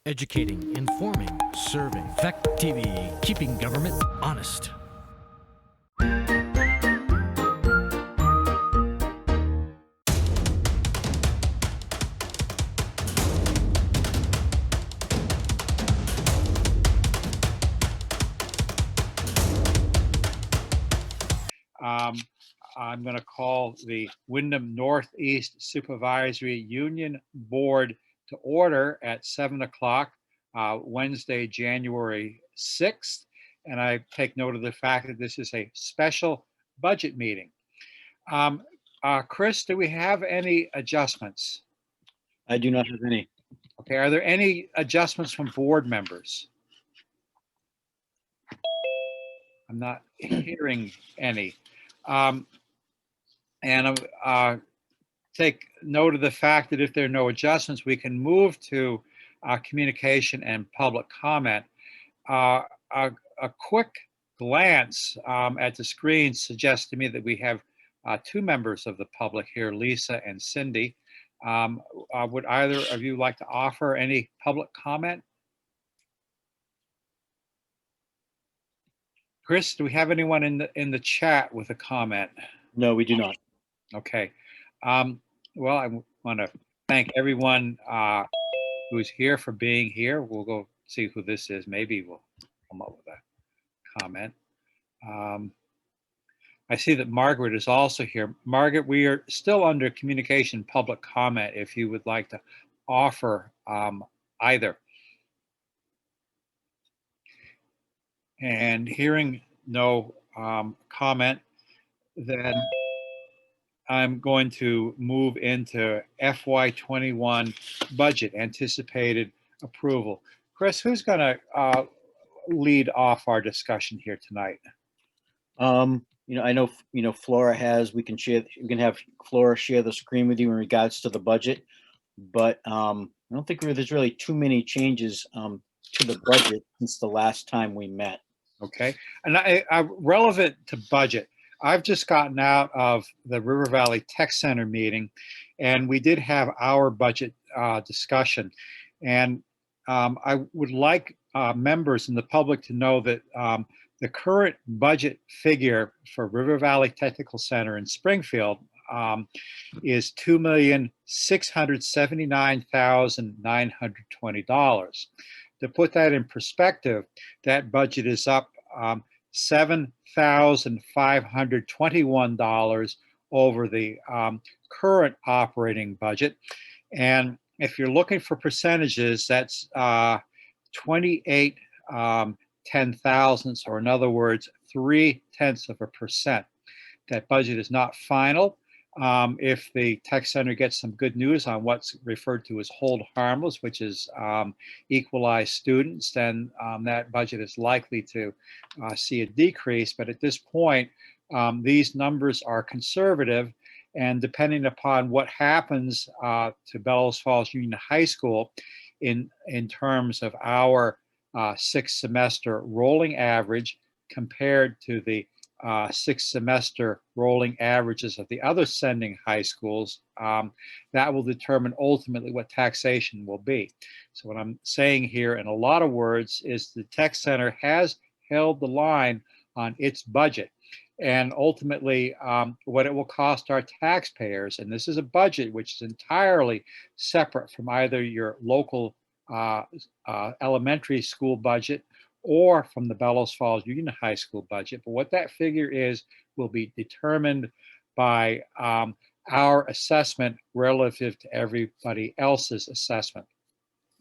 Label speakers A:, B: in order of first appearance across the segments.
A: Educating, informing, serving. Fact TV, keeping government honest.
B: I'm going to call the Wyndham Northeast Supervisory Union Board to order at 7 o'clock Wednesday, January 6th. And I take note of the fact that this is a special budget meeting. Chris, do we have any adjustments?
C: I do not have any.
B: Okay, are there any adjustments from board members? I'm not hearing any. And take note of the fact that if there are no adjustments, we can move to communication and public comment. A quick glance at the screen suggests to me that we have two members of the public here, Lisa and Cindy. Would either of you like to offer any public comment? Chris, do we have anyone in the chat with a comment?
C: No, we do not.
B: Okay. Well, I want to thank everyone who's here for being here. We'll go see who this is. Maybe we'll come up with a comment. I see that Margaret is also here. Margaret, we are still under communication public comment if you would like to offer either. And hearing no comment, then I'm going to move into FY21 budget anticipated approval. Chris, who's going to lead off our discussion here tonight?
C: I know, Flora has, we can have Flora share the screen with you in regards to the budget, but I don't think there's really too many changes to the budget since the last time we met.
B: Okay, and relevant to budget, I've just gotten out of the River Valley Tech Center meeting, and we did have our budget discussion. And I would like members in the public to know that the current budget figure for River Valley Technical Center in Springfield is $2,679,920. To put that in perspective, that budget is up $7,521 over the current operating budget. And if you're looking for percentages, that's 28 ten thousandths, or in other words, 0.3%. That budget is not final. If the tech center gets some good news on what's referred to as hold harmless, which is equalized students, then that budget is likely to see a decrease. But at this point, these numbers are conservative, and depending upon what happens to Bellows Falls Union High School in terms of our 6-semester rolling average compared to the 6-semester rolling averages of the other sending high schools, that will determine ultimately what taxation will be. So what I'm saying here in a lot of words is the Tech Center has held the line on its budget, and ultimately what it will cost our taxpayers, and this is a budget which is entirely separate from either your local elementary school budget or from the Bellows Falls Union High School budget. But what that figure is will be determined by our assessment relative to everybody else's assessment.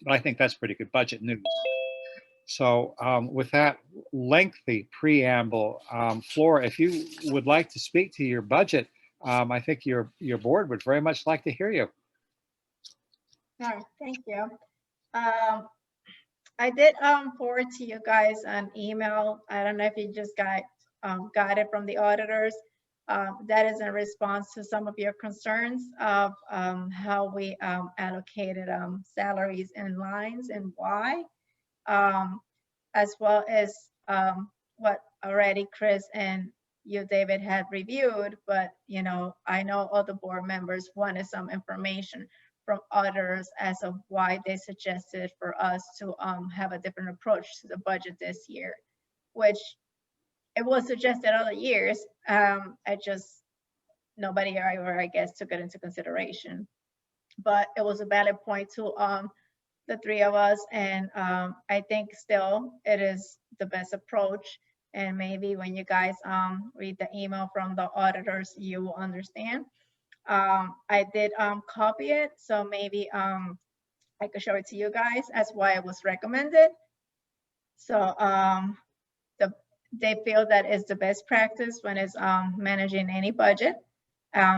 B: But I think that's pretty good budget news. So with that lengthy preamble, Flora, if you would like to speak to your budget, I think your board would very much like to hear you.
D: Sure, thank you. I did forward to you guys an email. I don't know if you just got it from the auditors. That is in response to some of your concerns of how we allocated salaries and lines and why, as well as what already Chris and you, David, had reviewed. But I know other board members wanted some information from others as of why they suggested for us to have a different approach to the budget this year, which it was suggested other years. I just, nobody ever, I guess, took it into consideration. But it was a valid point to the three of us, and I think still it is the best approach. And maybe when you guys read the email from the auditors, you will understand. I did copy it, so maybe I could show it to you guys as why it was recommended. So they feel that it's the best practice when it's managing any budget.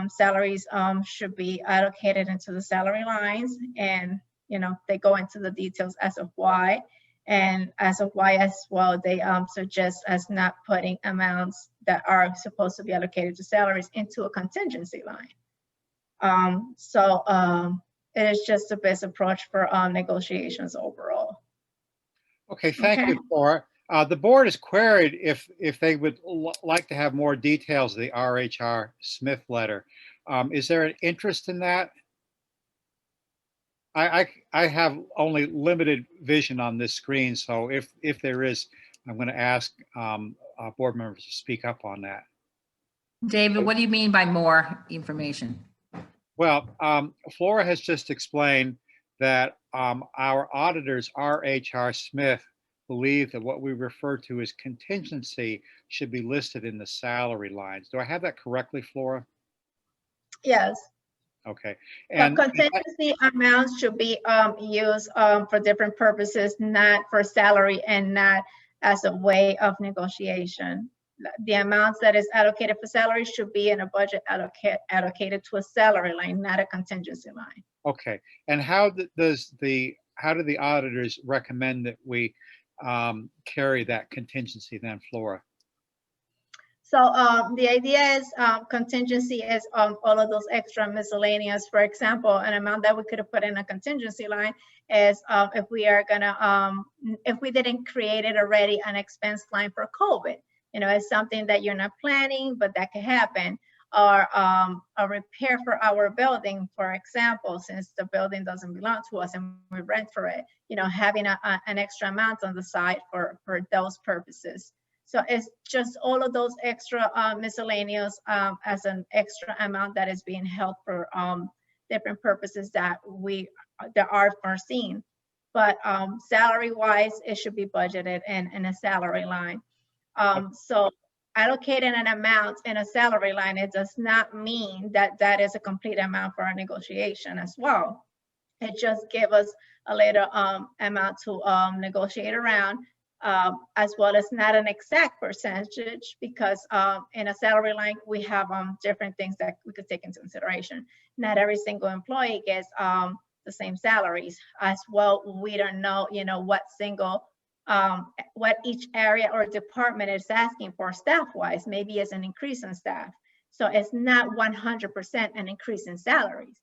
D: Salaries should be allocated into the salary lines, and they go into the details as of why, and as of why as well, they suggest us not putting amounts that are supposed to be allocated to salaries into a contingency line. It is just the best approach for negotiations overall.
B: Okay, thank
D: Okay.
B: you, Flora. The board has queried if they would like to have more details of the RHR Smith letter. Is there an interest in that? I have only limited vision on this screen, so if there is, I'm going to ask board members to speak up on that.
E: David, what do you mean by more information?
B: Well, Flora has just explained that our auditors, RHR Smith, believe that what we refer to as contingency should be listed in the salary lines. Do I have that correctly, Flora?
D: Yes.
B: Okay.
D: So
B: And
D: contingency amounts should be used for different purposes, not for salary and not as a way of negotiation. The amounts that is allocated for salary should be in a budget allocated to a salary line, not a contingency line.
B: okay. And how do the auditors recommend that we carry that contingency then, Flora?
D: So the idea is contingency is all of those extra miscellaneous. For example, an amount that we could have put in a contingency line is if we are gonna, if we didn't create it already, an expense line for COVID. It's something that you're not planning, but that could happen. Or a repair for our building, for example, since the building doesn't belong to us and we rent for it, having an extra amount on the side for those purposes. So it's just all of those extra miscellaneous as an extra amount that is being held for different purposes that are foreseen. But salary wise, it should be budgeted in a salary line. So allocating an amount in a salary line, it does not mean that that is a complete amount for our negotiation as well. It just gives us a little amount to negotiate around, as well as not an exact percentage, because in a salary line, we have different things that we could take into consideration. Not every single employee gets the same salaries as well. We don't know, what each area or department is asking for staff-wise. Maybe it's an increase in staff. So it's not 100% an increase in salaries.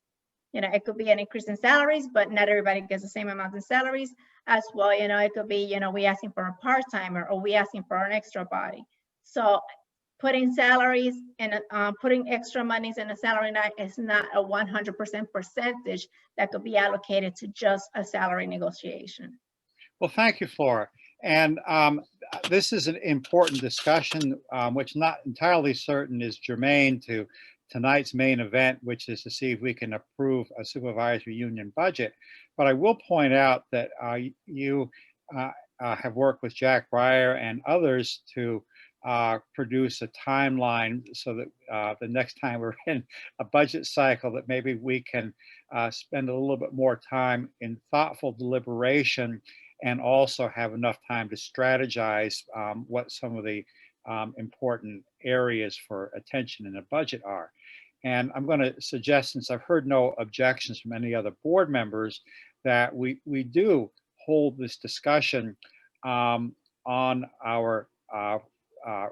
D: It could be an increase in salaries, but not everybody gets the same amount in salaries as well. It could be, we asking for a part-timer or we asking for an extra body. So putting salaries and putting extra monies in a salary line is not a 100% percentage that could be allocated to just a salary negotiation.
B: Well, thank you, Flora. And this is an important discussion, which not entirely certain is germane to tonight's main event, which is to see if we can approve a supervisory union budget. But I will point out that you have worked with Jack Breyer and others to produce a timeline so that the next time we're in a budget cycle, that maybe we can spend a little bit more time in thoughtful deliberation and also have enough time to strategize what some of the important areas for attention in a budget are. And I'm going to suggest, since I've heard no objections from any other board members, that we do hold this discussion on our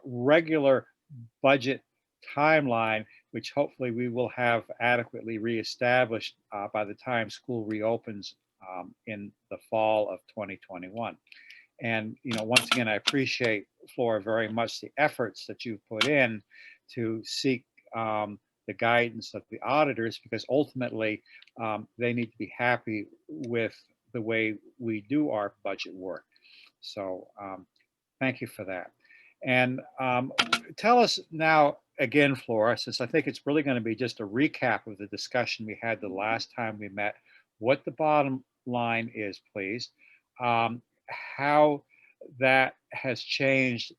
B: regular budget timeline, which hopefully we will have adequately reestablished by the time school reopens in the fall of 2021. And once again, I appreciate, Flora, very much the efforts that you've put in to seek the the guidance of the auditors, because ultimately they need to be happy with the way we do our budget work. So thank you for that. And tell us now again, Flora, since I think it's really going to be just a recap of the discussion we had the last time we met, what the bottom line is, please, how that has changed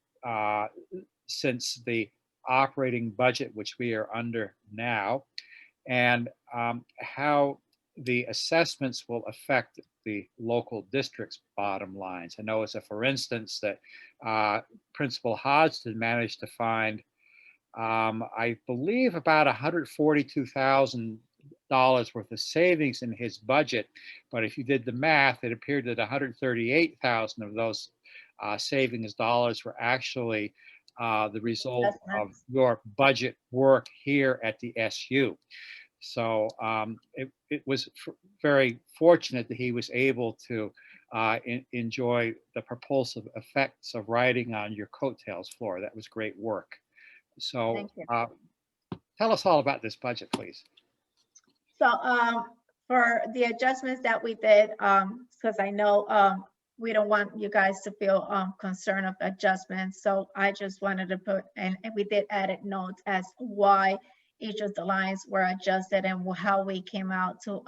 B: since the operating budget, which we are under now, and how the assessments will affect the local district's bottom lines. I know as a for instance that Principal Hodgson managed to find, I believe, about $142,000 worth of savings in his budget. But if you did the math, it appeared that 138,000 of those savings dollars were actually the result of your budget work here at the SU. So it was very fortunate that he was able to enjoy the propulsive effects of riding on your coattails, Flora. That was great work. So tell us all about this budget, please.
D: So for the adjustments that we did, because I know we don't want you guys to feel concerned of adjustments. So I just wanted to put, and we did added notes as why each of the lines were adjusted and how we came out to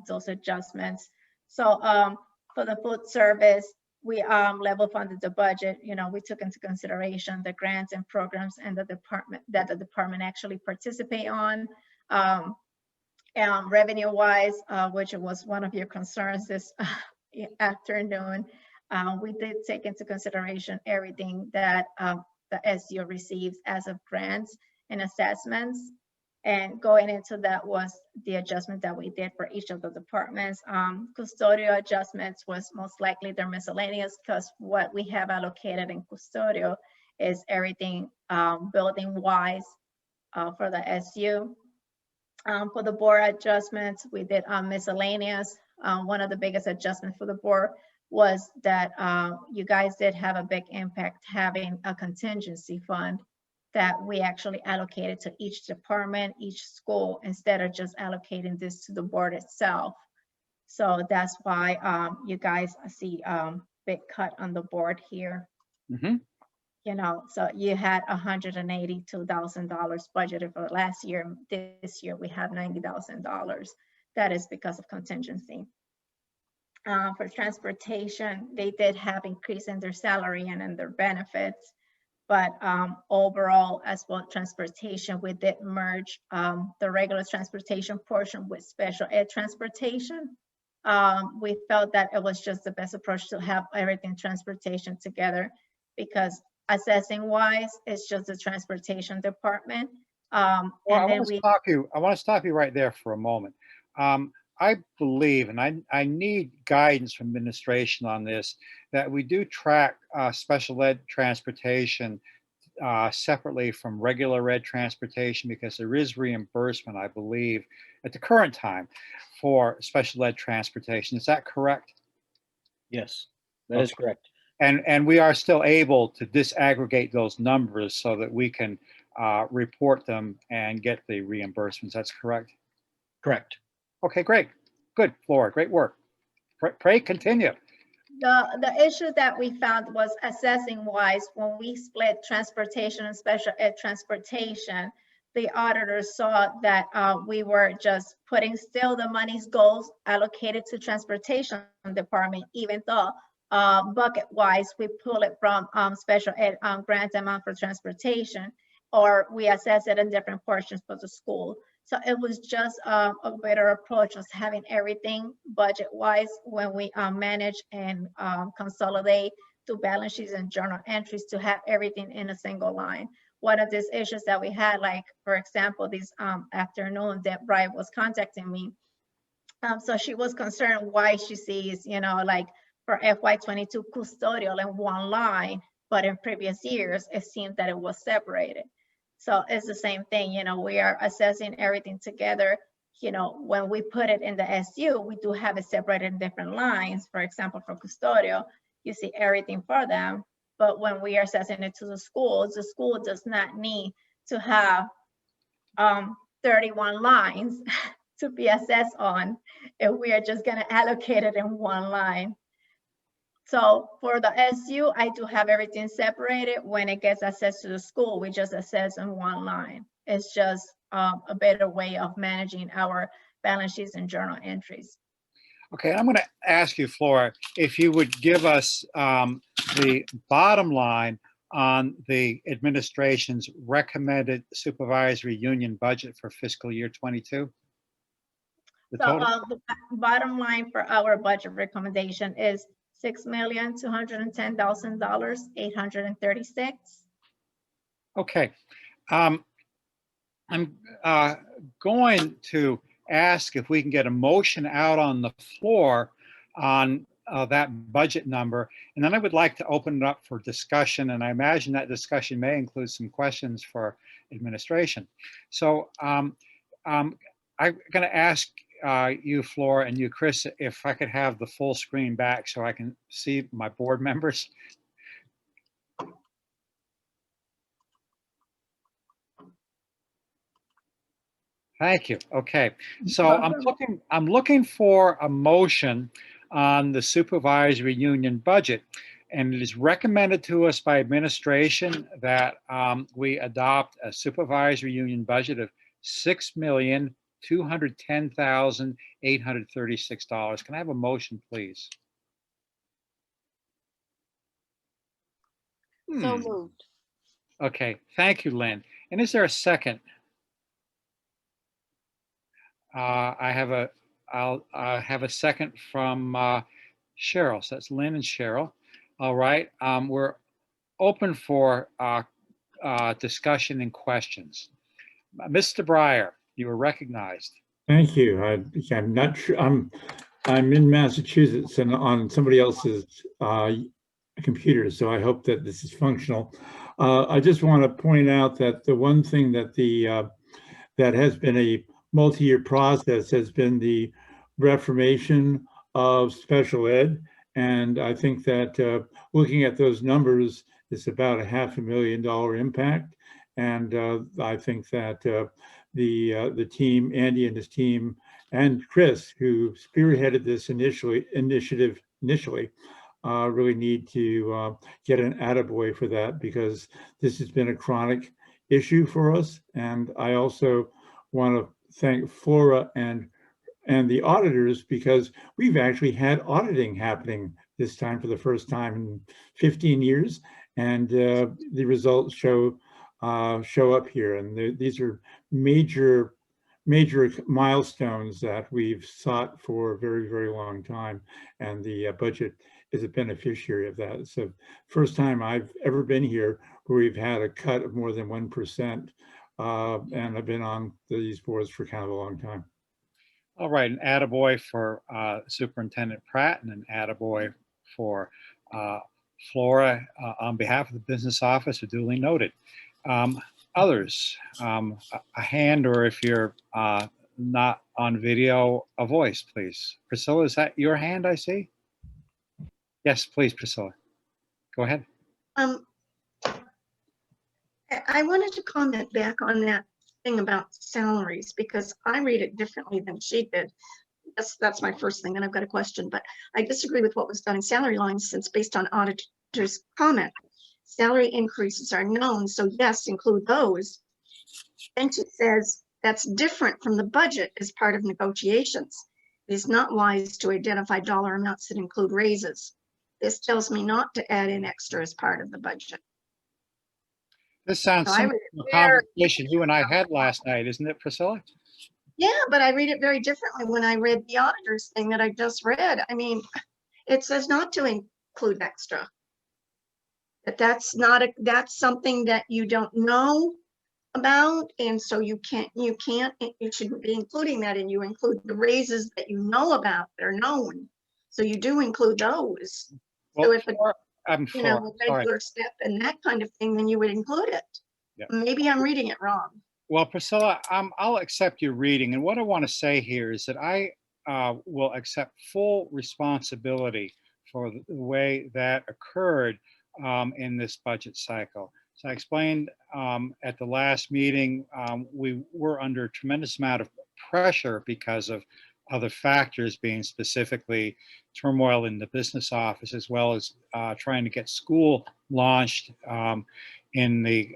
D: those adjustments. So for the food service, we level funded the budget. You know, we took into consideration the grants and programs and the department actually participate on. Revenue wise, which was one of your concerns this afternoon, we did take into consideration everything that the SU receives as of grants and assessments. And going into that was the adjustment that we did for each of the departments. Custodial adjustments was most likely their miscellaneous, because what we have allocated in custodial is everything building wise for the SU. For the board adjustments, we did miscellaneous. One of the biggest adjustments for the board was that you guys did have a big impact having a contingency fund that we actually allocated to each department, each school, instead of just allocating this to the board itself. So that's why you guys see big cut on the board here.
B: Mm-hmm.
D: You know, so you had $182,000 budgeted for last year. This year we have $90,000. That is because of contingency. For transportation, they did have increase in their salary and in their benefits. But overall, as well, transportation, we did merge the regular transportation portion with special ed transportation. We felt that it was just the best approach to have everything transportation together, because assessing wise, it's just the transportation department.
B: Well, I want to stop you right there for a moment. I believe, and I need guidance from administration on this, that we do track special ed transportation separately from regular ed transportation, because there is reimbursement, I believe, at the current time for special ed transportation. Is that correct?
C: Yes, that is correct.
B: And we are still able to disaggregate those numbers so that we can report them and get the reimbursements. That's correct?
C: Correct.
B: Okay, great. Good, Flora, great work. Pray continue.
D: The issue that we found was assessing wise, when we split transportation and special ed transportation, the auditors saw that we were just putting still the money's goals allocated to transportation department, even though bucket wise, we pull it from special ed grant amount for transportation, or we assess it in different portions for the school. So it was just a better approach of having everything budget wise when we manage and consolidate to balance sheets and journal entries to have everything in a single line. One of these issues that we had, like, for example, this afternoon that Brian was contacting me. So she was concerned why she sees, you know, like for FY22 custodial in one line, but in previous years, it seemed that it was separated. So it's the same thing, you know, we are assessing everything together. You know, when we put it in the SU, we do have it separated in different lines. For example, for custodial, you see everything for them. But when we are assessing it to the school does not need to have 31 lines to be assessed on if we are just going to allocate it in one line. So for the SU, I do have everything separated. When it gets assessed to the school, we just assess in one line. It's just a better way of managing our balance sheets and journal entries.
B: Okay, I'm going to ask you, Flora, if you would give us the bottom line on the administration's recommended supervisory union budget for fiscal year 22. The
D: So
B: total.
D: the bottom line for our budget recommendation is $6,210,000, 836.
B: Okay. I'm going to ask if we can get a motion out on the floor on that budget number. And then I would like to open it up for discussion. And I imagine that discussion may include some questions for administration. So I'm going to ask you, Flora, and you, Chris, if I could have the full screen back so I can see my board members. Thank you. Okay, so I'm looking for a motion on the supervisory union budget, and it is recommended to us by administration that we adopt a supervisory union budget of $6,210,836. Can I have a motion, please?
F: So moved.
B: Okay, thank you, Lynn. And is there a second? I'll have a second from Cheryl. So that's Lynn and Cheryl. All right. We're open for discussion and questions. Mr. Breyer, you are recognized.
G: Thank you. I'm not sure. I'm in Massachusetts and on somebody else's computer, so I hope that this is functional. I just want to point out that the one thing that that has been a multi-year process has been the reformation of special ed. And I think that looking at those numbers, it's about a $500,000 impact. And I think that the team, Andy and his team, and Chris, who spearheaded this initiative initially, really need to get an attaboy for that, because this has been a chronic issue for us. And I also want to thank Flora and the auditors, because we've actually had auditing happening this time for the first time in 15 years, and the results show up here. And these are major milestones that we've sought for a very, very long time, and the budget is a beneficiary of that. It's the first time I've ever been here where we've had a cut of more than 1%. And I've been on these boards for kind of a long time.
B: All right, an attaboy for Superintendent Pratt and an attaboy for Flora on behalf of the business office are duly noted. Others, a hand, or if you're not on video, a voice, please. Priscilla, is that your hand I see? Yes, please, Priscilla. Go ahead.
F: I wanted to comment back on that thing about salaries, because I read it differently than she did. That's my first thing, and I've got a question, but I disagree with what was done in salary lines, since based on auditor's comment, salary increases are known, so yes, include those. And she says that's different from the budget as part of negotiations. It is not wise to identify dollar amounts that include raises. This tells me not to add in extra as part of the budget.
B: This sounds
F: So
B: similar to a conversation you and I had last night, isn't it, Priscilla?
F: Yeah, but I read it very differently when I read the auditor's thing that I just read. I mean, it says not to include extra. That's something that you don't know about, and so you shouldn't be including that, and you include the raises that you know about that are known. So you do include those.
B: Well,
F: so if
B: I'm
F: a regular step and that kind of thing, then you would include it.
B: Yeah.
F: Maybe I'm reading it wrong.
B: Well, Priscilla, I'll accept your reading. And what I want to say here is that I will accept full responsibility for the way that occurred in this budget cycle. So I explained at the last meeting, we were under a tremendous amount of pressure because of other factors, being specifically turmoil in the business office, as well as trying to get school launched in the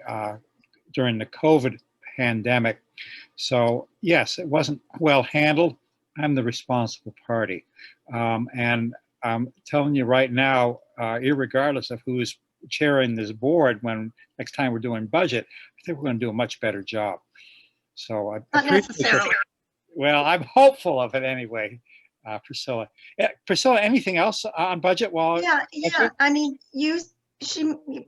B: during the COVID pandemic. So yes, it wasn't well handled. I'm the responsible party. And I'm telling you right now, irregardless of who's chairing this board, when next time we're doing budget, I think we're going to do a much better job. So I
F: Not
B: appreciate
F: necessarily.
B: well, I'm hopeful of it anyway, Priscilla. Priscilla, anything else on budget? While
F: Yeah. I mean,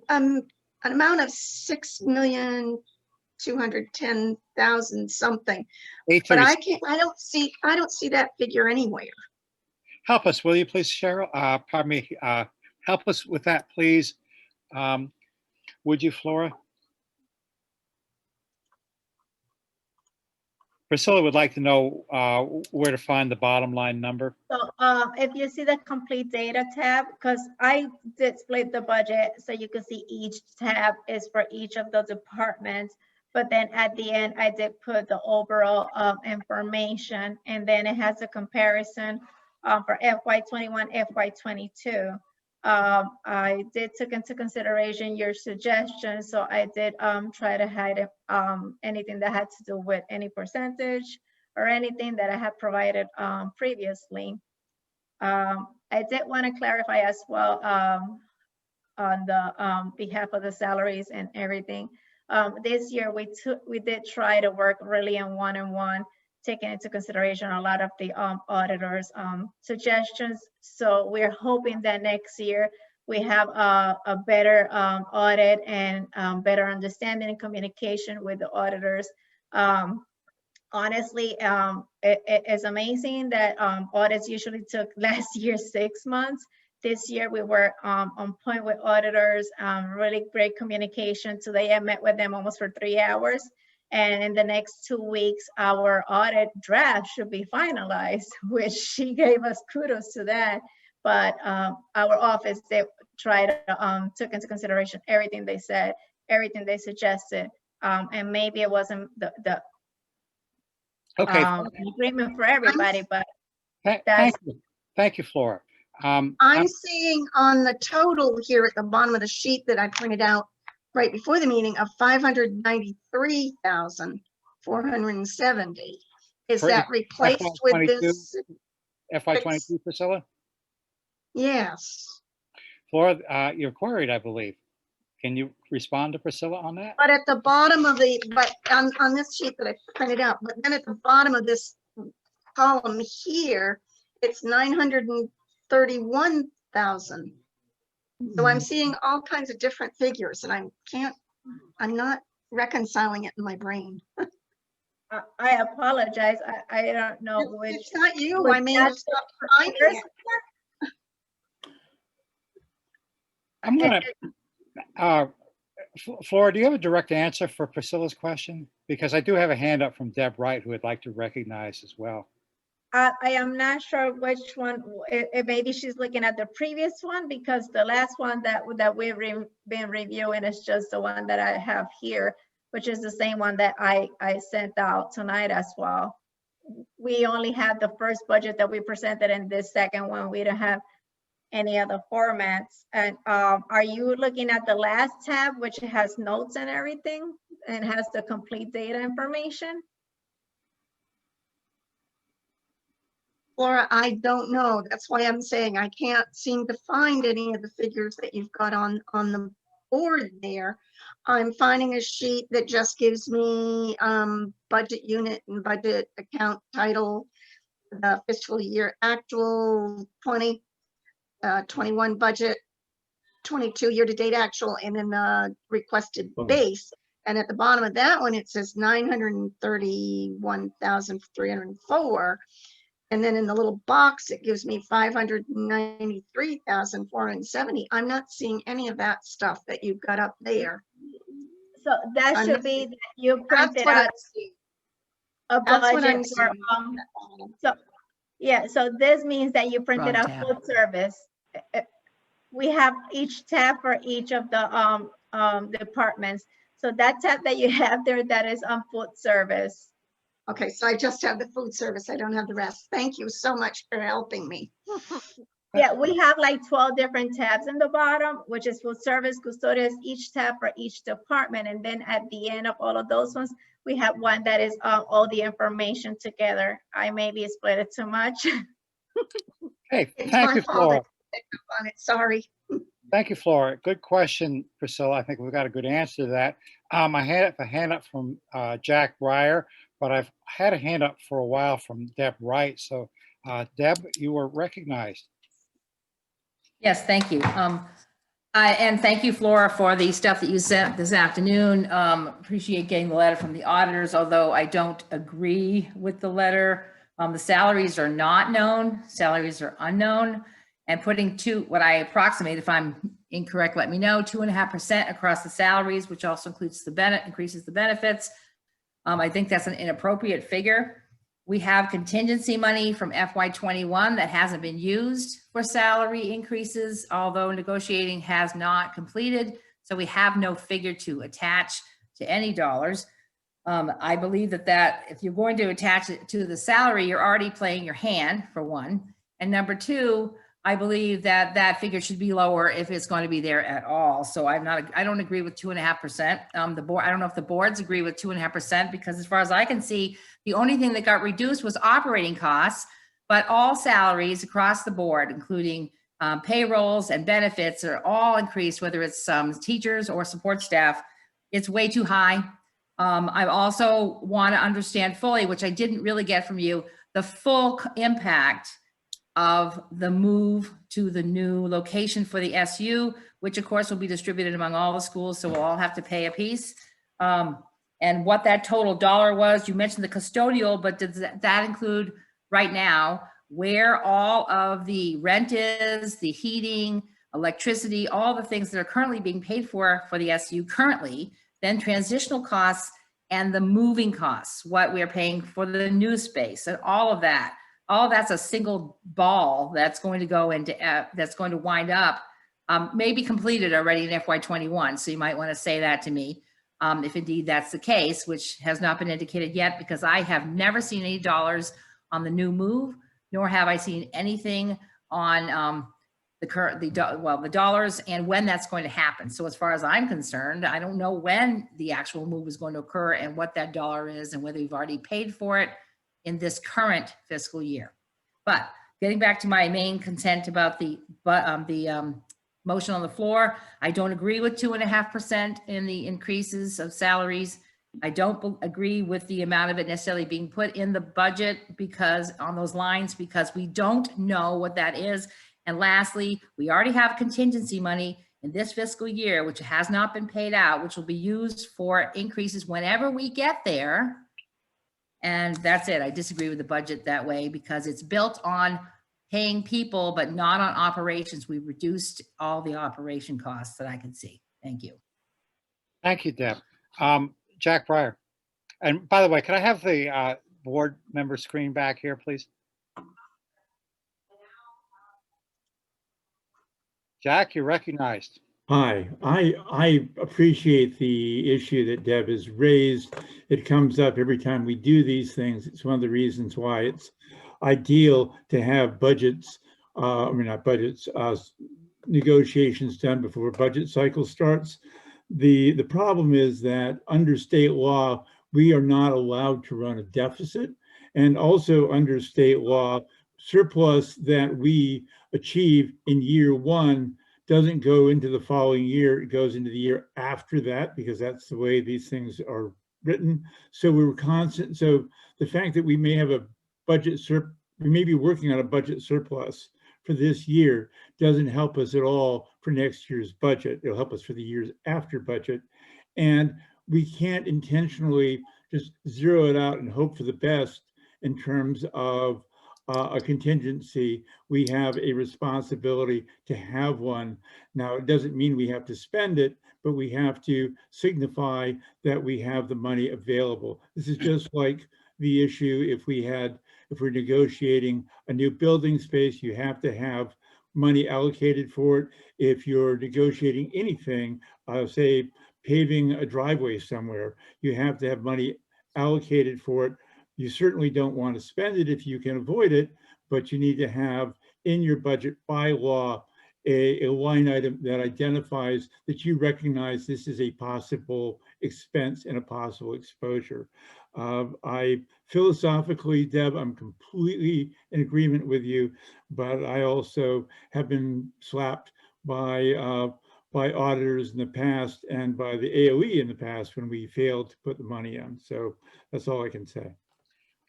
F: an amount of 6,210,000 something, but
B: 8:30.
F: I don't see that figure anywhere.
B: Help us, will you please, Cheryl? Pardon me. Help us with that, please. Would you, Flora? Priscilla would like to know where to find the bottom line number.
D: So if you see the complete data tab, because I did split the budget so you can see each tab is for each of the departments. But then at the end, I did put the overall information, and then it has a comparison for FY21, FY22. I did take into consideration your suggestions, so I did try to hide anything that had to do with any percentage or anything that I had provided previously. I did want to clarify as well on the behalf of the salaries and everything. This year we did try to work really in one-on-one, taking into consideration a lot of the auditors' suggestions. So we're hoping that next year we have a better audit and better understanding and communication with the auditors. Honestly, it is amazing that audits usually took last year 6 months. This year we were on point with auditors, really great communication. Today I met with them almost for 3 hours. And in the next 2 weeks, our audit draft should be finalized, which she gave us kudos to that. But our office, they tried to took into consideration everything they said, everything they suggested. And maybe it wasn't the
B: Okay.
D: agreement for everybody, but
B: Thank you. Thank you, Flora.
F: I'm seeing on the total here at the bottom of the sheet that I printed out right before the meeting of 593,470. Is
B: For
F: that replaced with this?
B: FY22, Priscilla?
F: Yes,
B: Flora, you're queried, I believe. Can you respond to Priscilla on that?
F: but at the bottom of but on this sheet that I printed out, but then at the bottom of this column here, it's 931,000. So I'm seeing all kinds of different figures and I'm not reconciling it in my brain.
D: I apologize. I don't know which.
F: It's not you.
D: which
F: I may have stopped finding it.
B: I'm gonna, Flora, do you have a direct answer for Priscilla's question? Because I do have a hand up from Deb Wright, who would like to recognize as well.
D: I am not sure which one. Maybe she's looking at the previous one, because the last one that we've been reviewing is just the one that I have here, which is the same one that I sent out tonight as well. We only have the first budget that we presented, in this second one we don't have any other formats. And are you looking at the last tab, which has notes and everything and has the complete data information?
F: Laura, I don't know. That's why I'm saying I can't seem to find any of the figures that you've got on the board there. I'm finding a sheet that just gives me budget unit and budget account title, the fiscal year actual 21 budget, 22 year-to-date actual, and then the requested base. And at the bottom of that one, it says 931,304. And then in the little box, it gives me 593,470. I'm not seeing any of that stuff that you've got up there.
D: So that should be that you
F: That's
D: printed
F: what
D: out
F: I'm seeing.
D: a
F: That's what
D: budget
F: I'm
D: for,
F: seeing.
D: so, yeah, so this means that you printed
E: Wrong
D: out
E: tab.
D: food service. We have each tab for each of the departments. So that tab that you have there, that is on food service.
F: Okay, so I just have the food service. I don't have the rest. Thank you so much for helping me.
D: Yeah, we have like 12 different tabs in the bottom, which is food service, custodians, each tab for each department. And then at the end of all of those ones, we have one that is all the information together. I maybe split it too much.
B: Hey,
F: It's
B: thank
F: my
B: you,
F: fault.
B: Flora.
F: I picked up on it. Sorry.
B: Thank you, Flora. Good question, Priscilla. I think we've got a good answer to that. I had a hand up from Jack Breyer, but I've had a hand up for a while from Deb Wright. So Deb, you were recognized.
E: Yes, thank you. And thank you, Flora, for the stuff that you sent this afternoon. Appreciate getting the letter from the auditors, although I don't agree with the letter. The salaries are not known, salaries are unknown. And putting what I approximate, if I'm incorrect, let me know, 2.5% across the salaries, which also includes increases the benefits. I think that's an inappropriate figure. We have contingency money from FY21 that hasn't been used for salary increases, although negotiating has not completed. So we have no figure to attach to any dollars. I believe that if you're going to attach it to the salary, you're already playing your hand, for one. And number two, I believe that figure should be lower if it's going to be there at all. So I don't agree with 2.5%. The board, I don't know if the boards agree with 2.5%, because as far as I can see, the only thing that got reduced was operating costs, but all salaries across the board, including payrolls and benefits, are all increased, whether it's teachers or support staff. It's way too high. I also want to understand fully, which I didn't really get from you, the full impact of the move to the new location for the SU, which of course will be distributed among all the schools, so we'll all have to pay a piece. And what that total dollar was. You mentioned the custodial, but does that include right now where all of the rent is, the heating, electricity, all the things that are currently being paid for the SU currently, then transitional costs and the moving costs, what we're paying for the new space and all of that. All that's a single ball that's going to go into, that's going to wind up, maybe completed already in FY21. So you might want to say that to me, if indeed that's the case, which has not been indicated yet, because I have never seen any dollars on the new move, nor have I seen anything on the dollars and when that's going to happen. So as far as I'm concerned, I don't know when the actual move is going to occur and what that dollar is and whether we've already paid for it in this current fiscal year. But getting back to my main consent about the motion on the floor, I don't agree with 2.5% in the increases of salaries. I don't agree with the amount of it necessarily being put in the budget because on those lines, because we don't know what that is. And lastly, we already have contingency money in this fiscal year, which has not been paid out, which will be used for increases whenever we get there. And that's it. I disagree with the budget that way because it's built on paying people, but not on operations. We reduced all the operation costs that I can see. Thank you.
B: Thank you, Deb. Jack Breyer. And by the way, can I have the board member screen back here, please? Jack, you're recognized.
G: Hi, I appreciate the issue that Deb has raised. It comes up every time we do these things. It's one of the reasons why it's ideal to have budgets, not budgets, negotiations done before budget cycle starts. The problem is that under state law, we are not allowed to run a deficit. And also under state law, surplus that we achieve in year one doesn't go into the following year, it goes into the year after that, because that's the way these things are written. So we're constant. So the fact that we may have a budget we may be working on a budget surplus for this year doesn't help us at all for next year's budget. It'll help us for the years after budget. And we can't intentionally just zero it out and hope for the best in terms of a contingency. We have a responsibility to have one. Now, it doesn't mean we have to spend it, but we have to signify that we have the money available. This is just like the issue if we're negotiating a new building space, you have to have money allocated for it. If you're negotiating anything, say paving a driveway somewhere, you have to have money allocated for it. You certainly don't want to spend it if you can avoid it, but you need to have in your budget by law a line item that identifies that you recognize this is a possible expense and a possible exposure. I philosophically, Deb, I'm completely in agreement with you, but I also have been slapped by auditors in the past and by the AOE in the past when we failed to put the money in. So that's all I can say.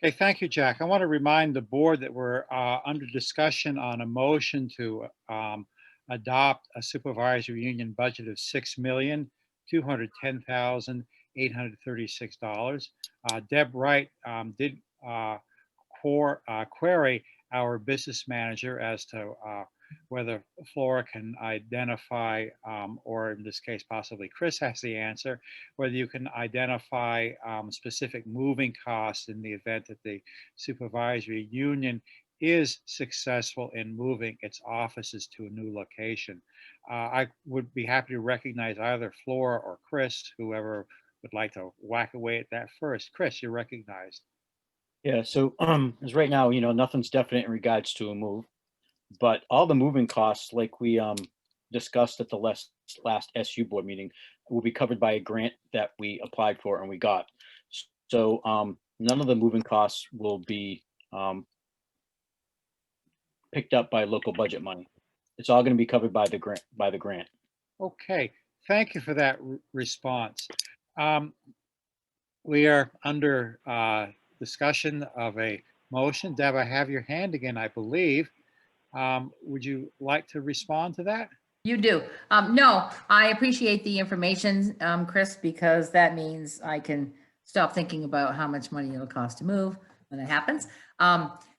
B: Okay, thank you, Jack. I want to remind the board that we're under discussion on a motion to adopt a supervisory union budget of $6,210,836. Deb Wright did query our business manager as to whether Flora can identify, or in this case, possibly Chris has the answer, whether you can identify specific moving costs in the event that the supervisory union is successful in moving its offices to a new location. I would be happy to recognize either Flora or Chris, whoever would like to whack away at that first. Chris, you're recognized.
C: Yeah, so as right now, nothing's definite in regards to a move, but all the moving costs, like we discussed at the last SU board meeting, will be covered by a grant that we applied for and we got. So none of the moving costs will be picked up by local budget money. It's all going to be covered by the grant.
B: Okay, thank you for that response. We are under discussion of a motion. Deb, I have your hand again, I believe. Would you like to respond to that?
E: You do. No, I appreciate the information, Chris, because that means I can stop thinking about how much money it'll cost to move when it happens.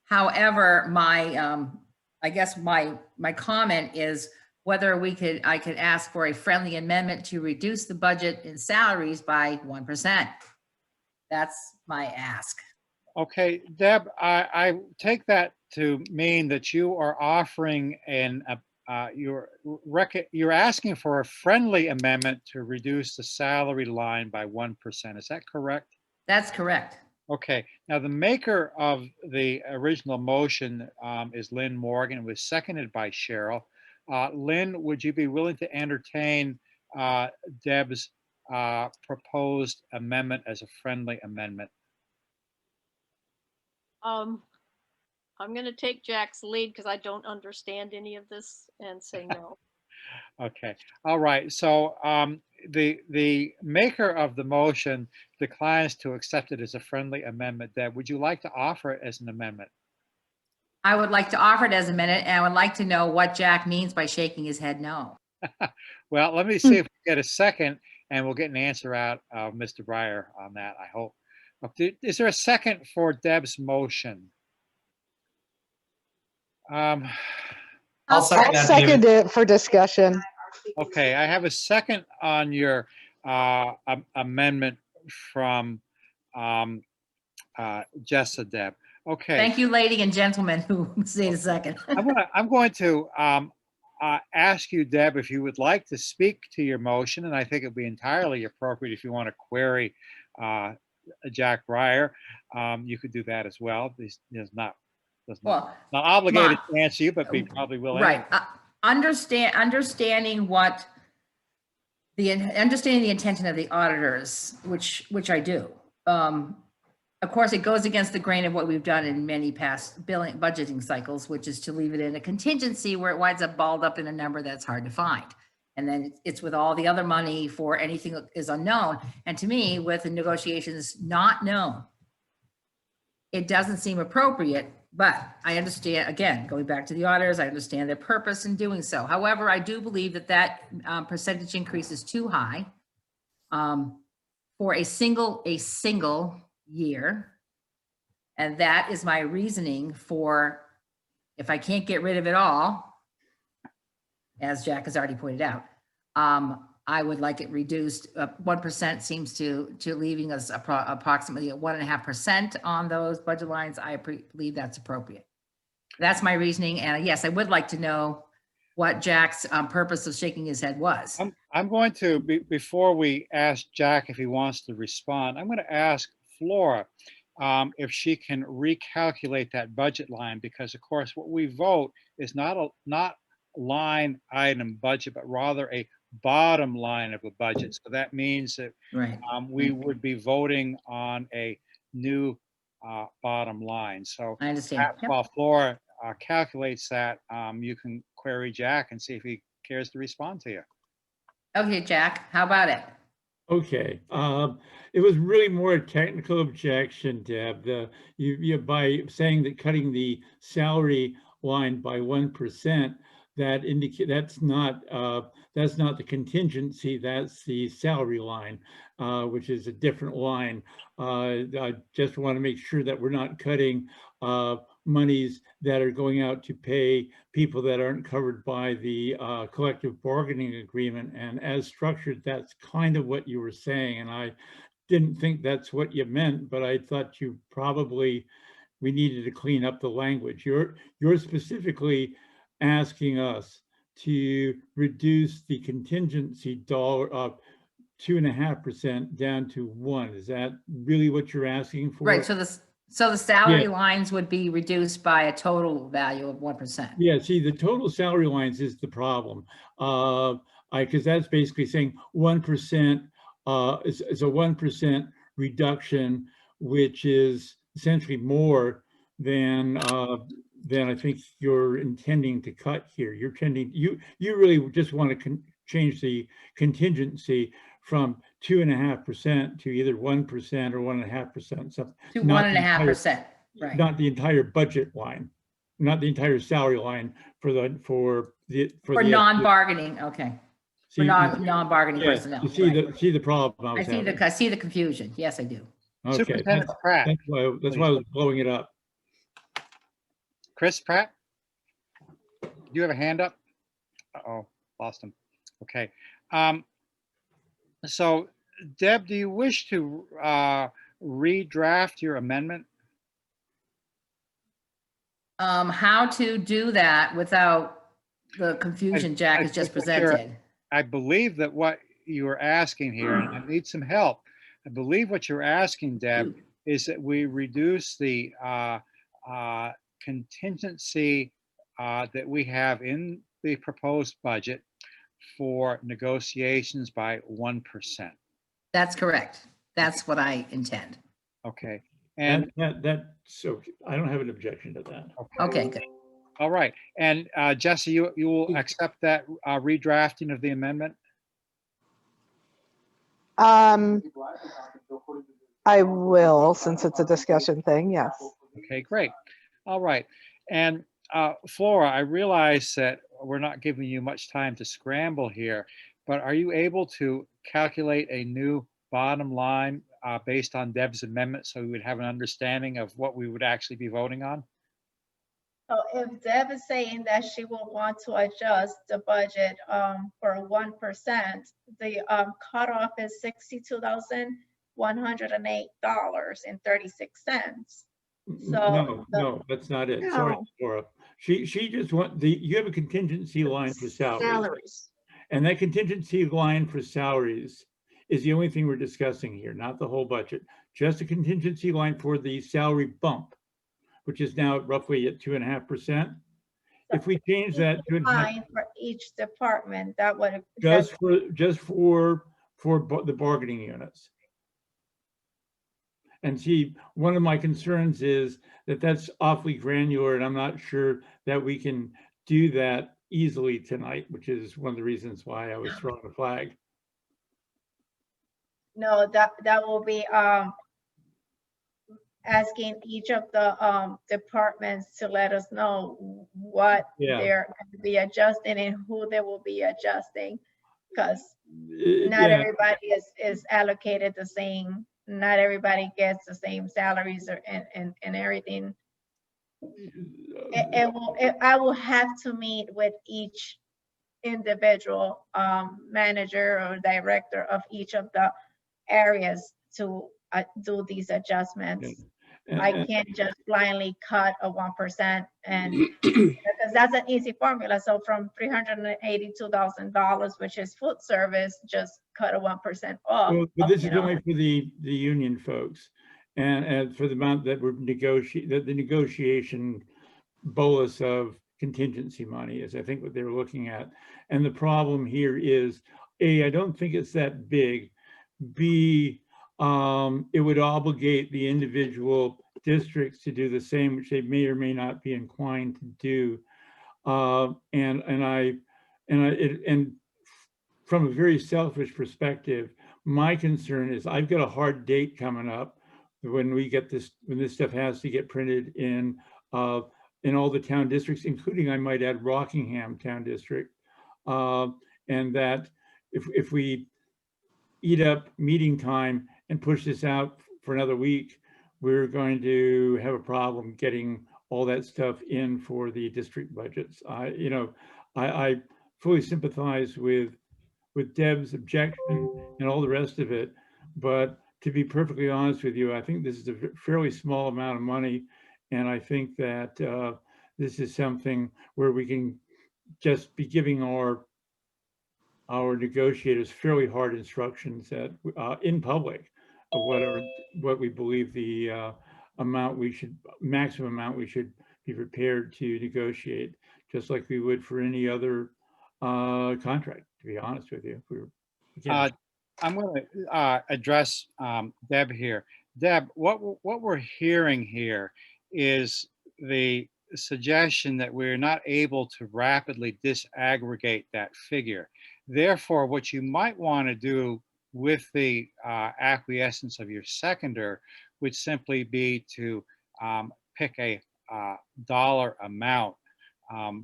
E: However, I guess my comment is whether I could ask for a friendly amendment to reduce the budget in salaries by 1%. That's my ask.
B: Okay, Deb, I take that to mean that you are offering you're asking for a friendly amendment to reduce the salary line by 1%. Is that correct?
E: That's correct.
B: Okay, now the maker of the original motion is Lynn Morgan. It was seconded by Cheryl. Lynn, would you be willing to entertain Deb's proposed amendment as a friendly amendment?
H: I'm going to take Jack's lead because I don't understand any of this and say no.
B: Okay, all right. So the maker of the motion declines to accept it as a friendly amendment. Deb, would you like to offer it as an amendment?
E: I would like to offer it as a minute, and I would like to know what Jack means by shaking his head no.
B: Well, let me see if we get a second, and we'll get an answer out of Mr. Breyer on that, I hope. Is there a second for Deb's motion?
I: I'll second it for discussion.
B: Okay, I have a second on your amendment from Jessa, Deb. Okay.
E: Thank you, lady and gentlemen who stayed a second.
B: I'm going to ask you, Deb, if you would like to speak to your motion, and I think it'd be entirely appropriate if you want to query Jack Breyer. You could do that as well. He's not obligated to answer you, but he probably will.
E: Right. Understanding the intention of the auditors, which I do. Of course, it goes against the grain of what we've done in many past budgeting cycles, which is to leave it in a contingency where it winds up balled up in a number that's hard to find. And then it's with all the other money for anything that is unknown. And to me, with the negotiations not known, it doesn't seem appropriate. But I understand, again, going back to the auditors, I understand their purpose in doing so. However, I do believe that percentage increase is too high for a single year. And that is my reasoning for, if I can't get rid of it all, as Jack has already pointed out, I would like it reduced. 1% seems to leaving us approximately at 1.5% on those budget lines. I believe that's appropriate. That's my reasoning. And yes, I would like to know what Jack's purpose of shaking his head was.
B: I'm going to, before we ask Jack if he wants to respond, I'm going to ask Flora if she can recalculate that budget line, because of course what we vote is not line item budget, but rather a bottom line of a budget. So that means that
E: Right.
B: we would be voting on a new bottom line. So
E: I understand. Yep.
B: while Flora calculates that, you can query Jack and see if he cares to respond to you.
E: Okay, Jack, how about it?
G: Okay, it was really more a technical objection, Deb. You by saying that cutting the salary line by 1%, that's not the contingency, that's the salary line, which is a different line. I just want to make sure that we're not cutting monies that are going out to pay people that aren't covered by the collective bargaining agreement. And as structured, that's kind of what you were saying. And I didn't think that's what you meant, but I thought we needed to clean up the language. You're specifically asking us to reduce the contingency dollar up 2.5% down to 1%. Is that really what you're asking for?
E: Right, so the salary lines would be reduced by a total value of 1%.
G: Yeah, see, the total salary lines is the problem. Because that's basically saying 1% is a 1% reduction, which is essentially more than I think you're intending to cut here. You really just want to change the contingency from 2.5% to either 1% or 1.5%.
E: To 1.5%, right?
G: Not the entire budget line, not the entire salary line for
E: non-bargaining. Okay. For non-bargaining personnel.
G: You see the problem.
E: I see the confusion. Yes, I do.
G: Okay,
B: Superintendent Pratt.
G: that's why I was blowing it up.
B: Chris Pratt, do you have a hand up? Uh-oh, lost him. Okay. So, Deb, do you wish to redraft your amendment?
E: How to do that without the confusion Jack has just presented?
B: I believe that what you are asking here, and I need some help. I believe what you're asking, Deb, is that we reduce the contingency that we have in the proposed budget for negotiations by 1%.
E: That's correct. That's what I intend.
B: Okay. And
G: so I don't have an objection to that.
E: Okay, good.
B: All right. And Jesse, you will accept that redrafting of the amendment?
I: I will, since it's a discussion thing, yes.
B: Okay, great. All right. And Flora, I realize that we're not giving you much time to scramble here, but are you able to calculate a new bottom line based on Deb's amendment so we would have an understanding of what we would actually be voting on?
D: So if Deb is saying that she will want to adjust the budget for 1%, the cutoff is $62,108.36. So
G: no, that's not it. Sorry, Laura. She just you have a contingency line for salaries. And that contingency line for salaries is the only thing we're discussing here, not the whole budget. Just a contingency line for the salary bump, which is now roughly at 2.5%. If we change that to
D: line for each department, that would
G: just for the bargaining units. And see, one of my concerns is that that's awfully granular, and I'm not sure that we can do that easily tonight, which is one of the reasons why I was throwing the flag.
D: No, that will be asking each of the departments to let us know what they're going to be adjusting and who they will be adjusting, because not everybody is allocated the same. Not everybody gets the same salaries and everything. I will have to meet with each individual manager or director of each of the areas to do these adjustments. I
G: And-
D: can't just blindly cut a 1% and because that's an easy formula. So from $382,000, which is food service, just cut a 1% off.
G: Well, but this
D: you
G: is
D: know.
G: only for the union folks, and for the amount that we're the negotiation bolus of contingency money is, I think, what they were looking at. And the problem here is, A, I don't think it's that big. B, it would obligate the individual districts to do the same, which they may or may not be inclined to do. And from a very selfish perspective, my concern is I've got a hard date coming up when this stuff has to get printed in all the town districts, including, I might add, Rockingham Town District. And that if we eat up meeting time and push this out for another week, we're going to have a problem getting all that stuff in for the district budgets. I fully sympathize with Deb's objection and all the rest of it, but to be perfectly honest with you, I think this is a fairly small amount of money, and I think that this is something where we can just be giving our negotiators fairly hard instructions that in public of what we believe the maximum amount we should be prepared to negotiate, just like we would for any other contract, to be honest with you.
B: I'm going to address Deb here. Deb, what we're hearing here is the suggestion that we're not able to rapidly disaggregate that figure. Therefore, what you might want to do with the acquiescence of your seconder would simply be to pick a dollar amount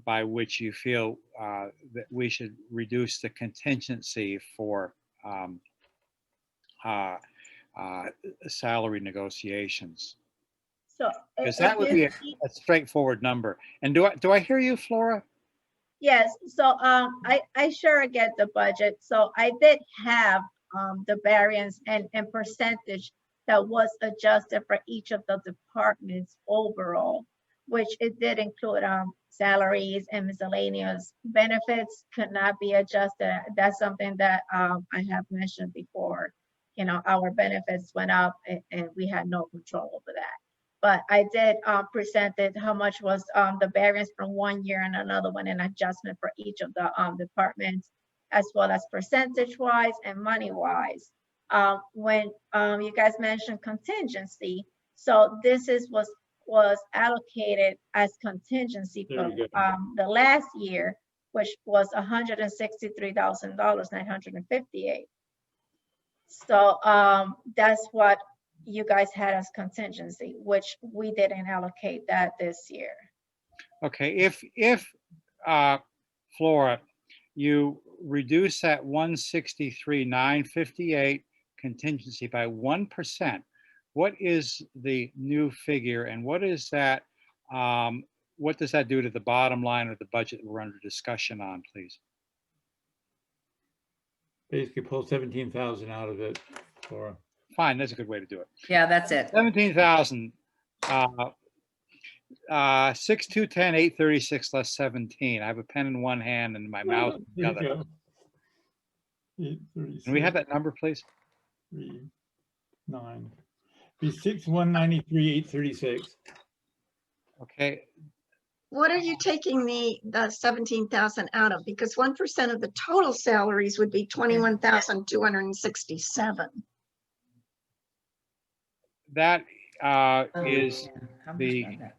B: by which you feel that we should reduce the contingency for salary negotiations.
D: So
B: Because that would be a straightforward number. And do I hear you, Flora?
D: Yes, so I sure get the budget. So I did have the variance and percentage that was adjusted for each of the departments overall, which it did include salaries and miscellaneous benefits could not be adjusted. That's something that I have mentioned before. You know, our benefits went up and we had no control over that. But I did presented how much was the variance from one year and another one, an adjustment for each of the departments, as well as percentage-wise and money-wise. When you guys mentioned contingency, so this was allocated as contingency for the last year, which was $163,958. So that's what you guys had as contingency, which we didn't allocate that this year.
B: Okay, if Flora, you reduce that 163,958 contingency by 1%, what is the new figure, and what is that? What does that do to the bottom line of the budget we're under discussion on, please?
G: Basically pull 17,000 out of it, Flora.
B: Fine, that's a good way to do it.
E: Yeah, that's it.
B: 17,000, 6,210, 836 less 17. I have a pen in one hand and my mouse in the other. Can we have that number, please?
G: 3,9. Be 6,193, 836.
B: Okay.
F: What are you taking the 17,000 out of? Because 1% of the total salaries would be 21,267.
B: That is
E: How much
B: the
E: was that?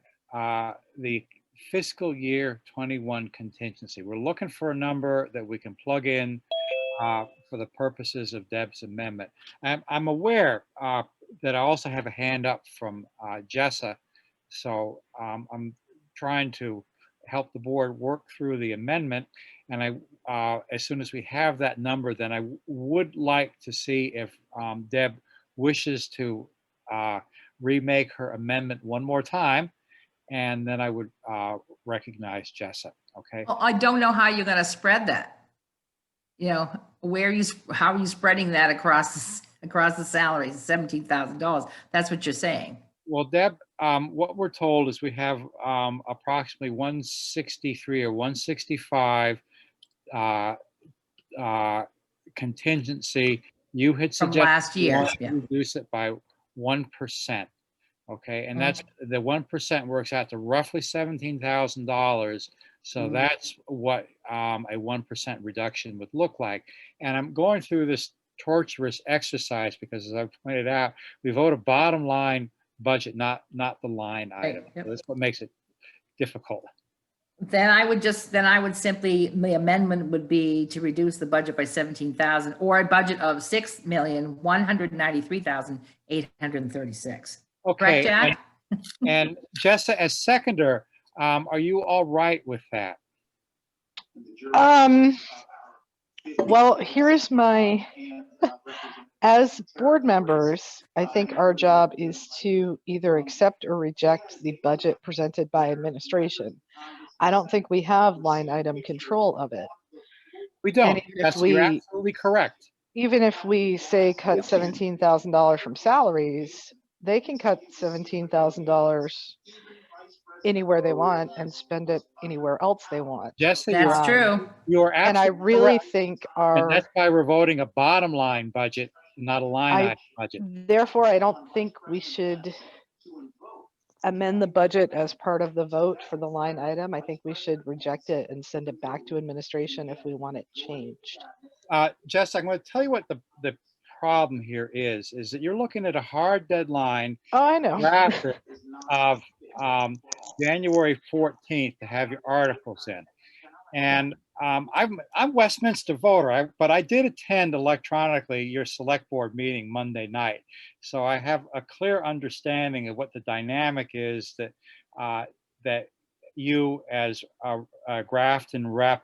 B: the fiscal year 21 contingency. We're looking for a number that we can plug in for the purposes of Deb's amendment. I'm aware that I also have a hand up from Jessa, so I'm trying to help the board work through the amendment. And as soon as we have that number, then I would like to see if Deb wishes to remake her amendment one more time, and then I would recognize Jessa. Okay.
E: Well, I don't know how you're going to spread that. You know, how are you spreading that across the salaries, $17,000? That's what you're saying.
B: Well, Deb, what we're told is we have approximately 163 or 165 uh, contingency. You had
E: From
B: suggested
E: last
B: you
E: year,
B: want to
E: yeah.
B: reduce it by 1%. Okay, and
E: Mhm.
B: that's the 1% works out to roughly $17,000. So that's what a 1% reduction would look like. And I'm going through this torturous exercise because, as I've pointed out, we vote a bottom line budget, not the line item.
E: yep.
B: So that's what makes it difficult.
E: Then I would simply, the amendment would be to reduce the budget by 17,000 or a budget of 6,193,836. Correct,
B: Okay,
E: Jack?
B: and Jessa, as seconder, are you all right with that?
I: Well, here's my, as board members, I think our job is to either accept or reject the budget presented by administration. I don't think we have line item control of it.
B: We
I: And
B: don't. You're absolutely correct.
I: even if we say cut $17,000 from salaries, they can cut $17,000 anywhere they want and spend it anywhere else they want.
B: Jessa,
E: That's true.
B: you're
I: And I
B: absolutely
I: really
B: correct.
I: think
B: And that's why we're voting a bottom line budget, not a line item budget.
I: therefore, I don't think we should amend the budget as part of the vote for the line item. I think we should reject it and send it back to administration if we want it changed.
B: Jess, I'm going to tell you what the problem here is that you're looking at a hard deadline
I: Oh, I know.
B: after of January 14th to have your articles in. And I'm Westminster voter, but I did attend electronically your select board meeting Monday night. So I have a clear understanding of what the dynamic is that you as a Grafton rep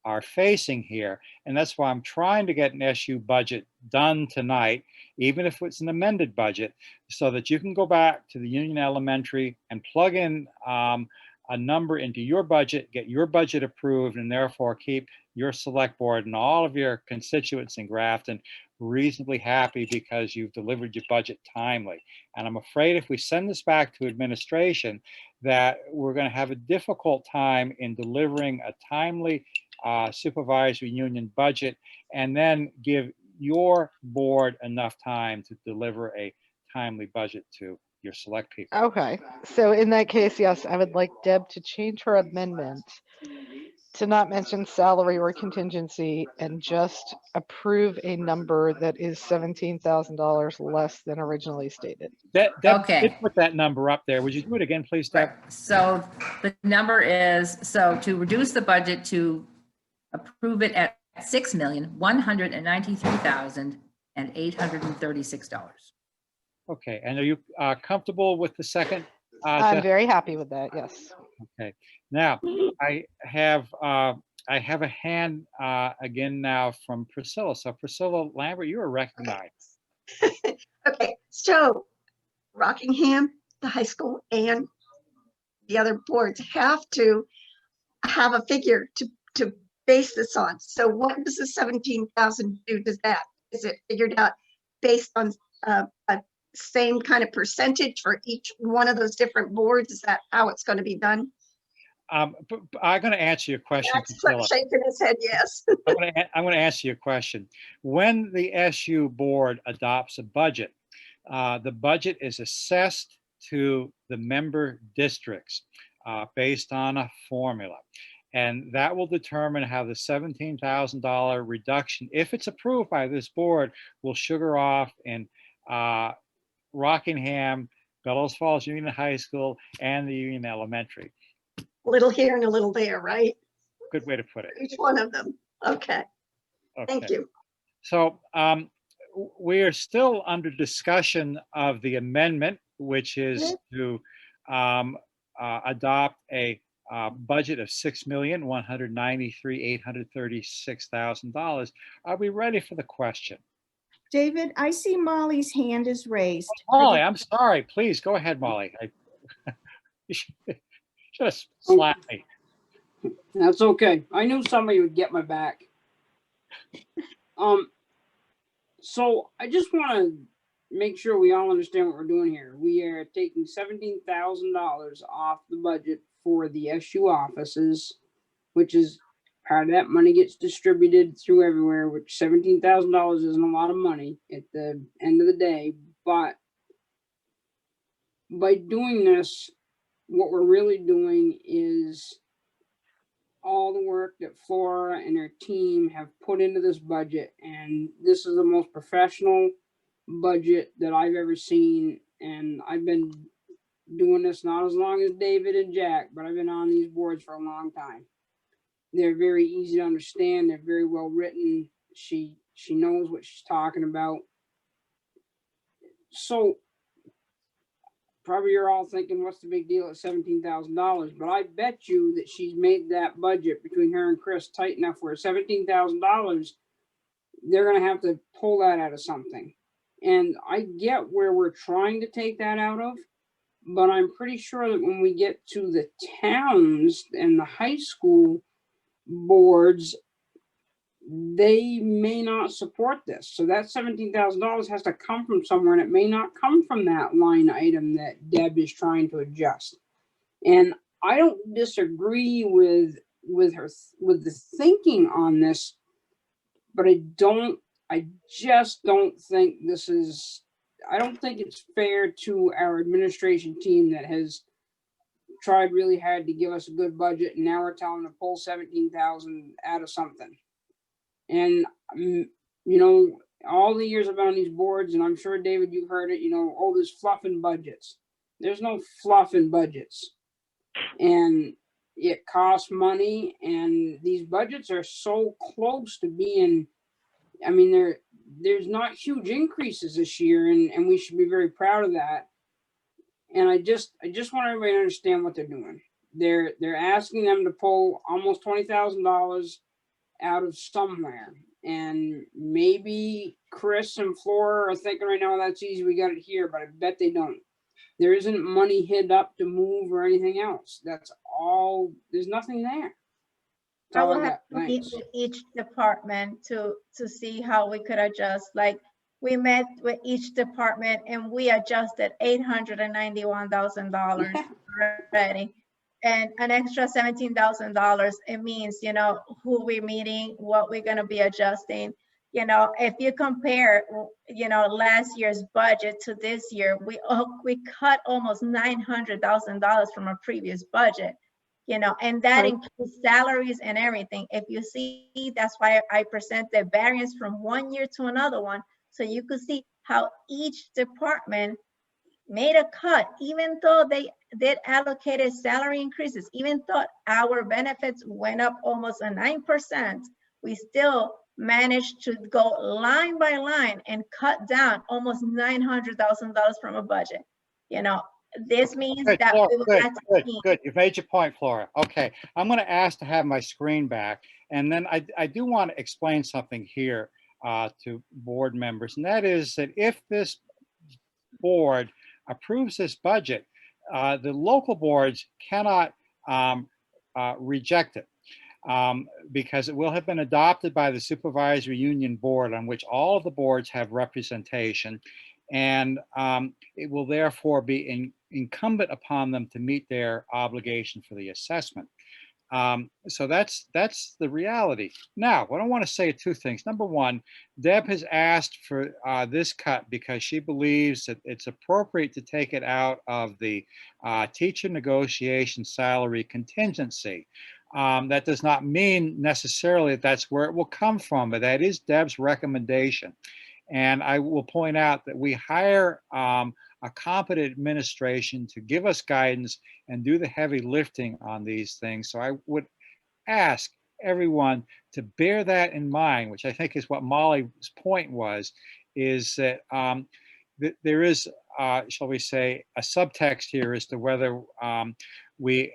B: are facing here. And that's why I'm trying to get an SU budget done tonight, even if it's an amended budget, so that you can go back to the Union Elementary and plug in a number into your budget, get your budget approved, and therefore keep your select board and all of your constituents in Grafton reasonably happy because you've delivered your budget timely. And I'm afraid if we send this back to administration, that we're going to have a difficult time in delivering a timely supervisory union budget and then give your board enough time to deliver a timely budget to your select people.
I: Okay, so in that case, yes, I would like Deb to change her amendment to not mention salary or contingency and just approve a number that is $17,000 less than originally stated.
B: Deb
E: Okay.
B: did put that number up there. Would you do it again, please, Deb?
E: Right. So the number is, so to reduce the budget, to approve it at $6,193,836.
B: Okay, and are you comfortable with the second?
I: I'm
B: Jeff?
I: very happy with that, yes.
B: Okay, now I have a hand again now from Priscilla. So Priscilla Lambert, you are recognized.
F: Okay, so Rockingham, the high school, and the other boards have to have a figure to base this on. So what does the 17,000 do? Is it figured out based on a same kind of percentage for each one of those different boards? Is that how it's going to be done?
B: I'm going to answer your question,
F: That's
B: Priscilla.
F: shaking his head, yes.
B: I'm going to answer your question. When the SU board adopts a budget, the budget is assessed to the member districts based on a formula. And that will determine how the $17,000 reduction, if it's approved by this board, will sugar off in Rockingham, Bellows Falls Union High School, and the Union Elementary.
F: A little here and a little there, right?
B: Good way to put it.
F: Each one of them. Okay, thank you.
B: So we are still under discussion of the amendment, which is to adopt a budget of $6,193,836,000. Are we ready for the question?
J: David, I see Molly's hand is raised.
B: Molly, I'm sorry. Please go ahead, Molly. You should have slapped me.
K: That's okay. I knew somebody would get my back. So I just want to make sure we all understand what we're doing here. We are taking $17,000 off the budget for the SU offices, which is part of that money gets distributed through everywhere, which $17,000 isn't a lot of money at the end of the day. But by doing this, what we're really doing is all the work that Flora and her team have put into this budget. And this is the most professional budget that I've ever seen. And I've been doing this not as long as David and Jack, but I've been on these boards for a long time. They're very easy to understand. They're very well written. She knows what she's talking about. So probably you're all thinking, what's the big deal at $17,000? But I bet you that she's made that budget between her and Chris tight enough where $17,000, they're going to have to pull that out of something. And I get where we're trying to take that out of, but I'm pretty sure that when we get to the towns and the high school boards, they may not support this. So that $17,000 has to come from somewhere, and it may not come from that line item that Deb is trying to adjust. And I don't disagree with the thinking on this, but I just don't think this is, I don't think it's fair to our administration team that has tried really hard to give us a good budget, and now we're telling them to pull 17,000 out of something. And you know, all the years I've been on these boards, and I'm sure David, you've heard it, you know, oh, there's fluff in budgets. There's no fluff in budgets, and it costs money, and these budgets are so close to being, I mean, there's not huge increases this year, and we should be very proud of that. And I just want everybody to understand what they're doing. They're asking them to pull almost $20,000 out of somewhere. And maybe Chris and Flora are thinking right now, that's easy, we got it here, but I bet they don't. There isn't money hid up to move or anything else. That's all, there's nothing there. That's
D: I
K: all
D: will
K: I
D: have
K: got.
D: to meet
K: Thanks.
D: with each department to see how we could adjust. Like, we met with each department and we adjusted $891,000 already. And an extra $17,000, it means, you know, who we're meeting, what we're gonna be adjusting. You know, if you compare, you know, last year's budget to this year, we cut almost $900,000 from a previous budget, you know, and that
F: Right.
D: includes salaries and everything. If you see, that's why I present the variance from one year to another one, so you could see how each department made a cut, even though they did allocated salary increases, even though our benefits went up almost a 9%, we still managed to go line by line and cut down almost $900,000 from a budget. You know, this means
B: Good,
D: that
B: Flora,
D: we will
B: good,
D: have to
B: good,
D: see-
B: good. You've made your point, Flora. Okay, I'm going to ask to have my screen back. And then I do want to explain something here to board members. And that is that if this board approves this budget, the local boards cannot reject it. Because it will have been adopted by the supervisory union board, on which all of the boards have representation, and it will therefore be incumbent upon them to meet their obligation for the assessment. So that's the reality. Now, what I want to say are two things. Number one, Deb has asked for this cut because she believes that it's appropriate to take it out of the teacher negotiation salary contingency. That does not mean necessarily that that's where it will come from, but that is Deb's recommendation. And I will point out that we hire a competent administration to give us guidance and do the heavy lifting on these things. So I would ask everyone to bear that in mind, which I think is what Molly's point was, is that there is, shall we say, a subtext here as to whether we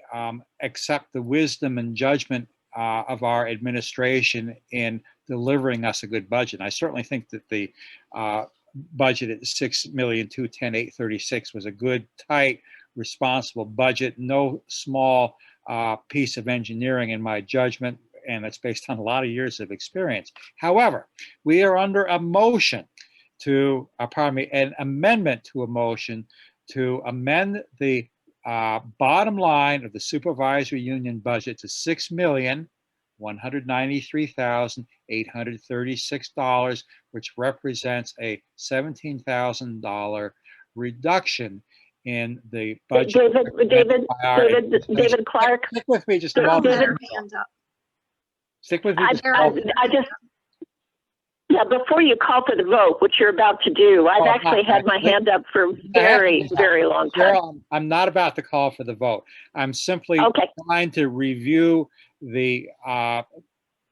B: accept the wisdom and judgment of our administration in delivering us a good budget. And I certainly think that the budget at $6,210,836 was a good, tight, responsible budget. No small piece of engineering in my judgment, and that's based on a lot of years of experience. However, we are under a motion to, pardon me, an amendment to a motion to amend the bottom line of the supervisory union budget to $6,193,836, which represents a $17,000 reduction in the budget.
L: David Clark.
B: Stick with me just a moment.
L: David,
B: Stick with me just a
L: I
B: moment.
L: just, yeah, before you call for the vote, which you're about to do, I've actually had my hand up for a very long time.
B: Cheryl, I'm not about to call for the vote. I'm simply trying to review the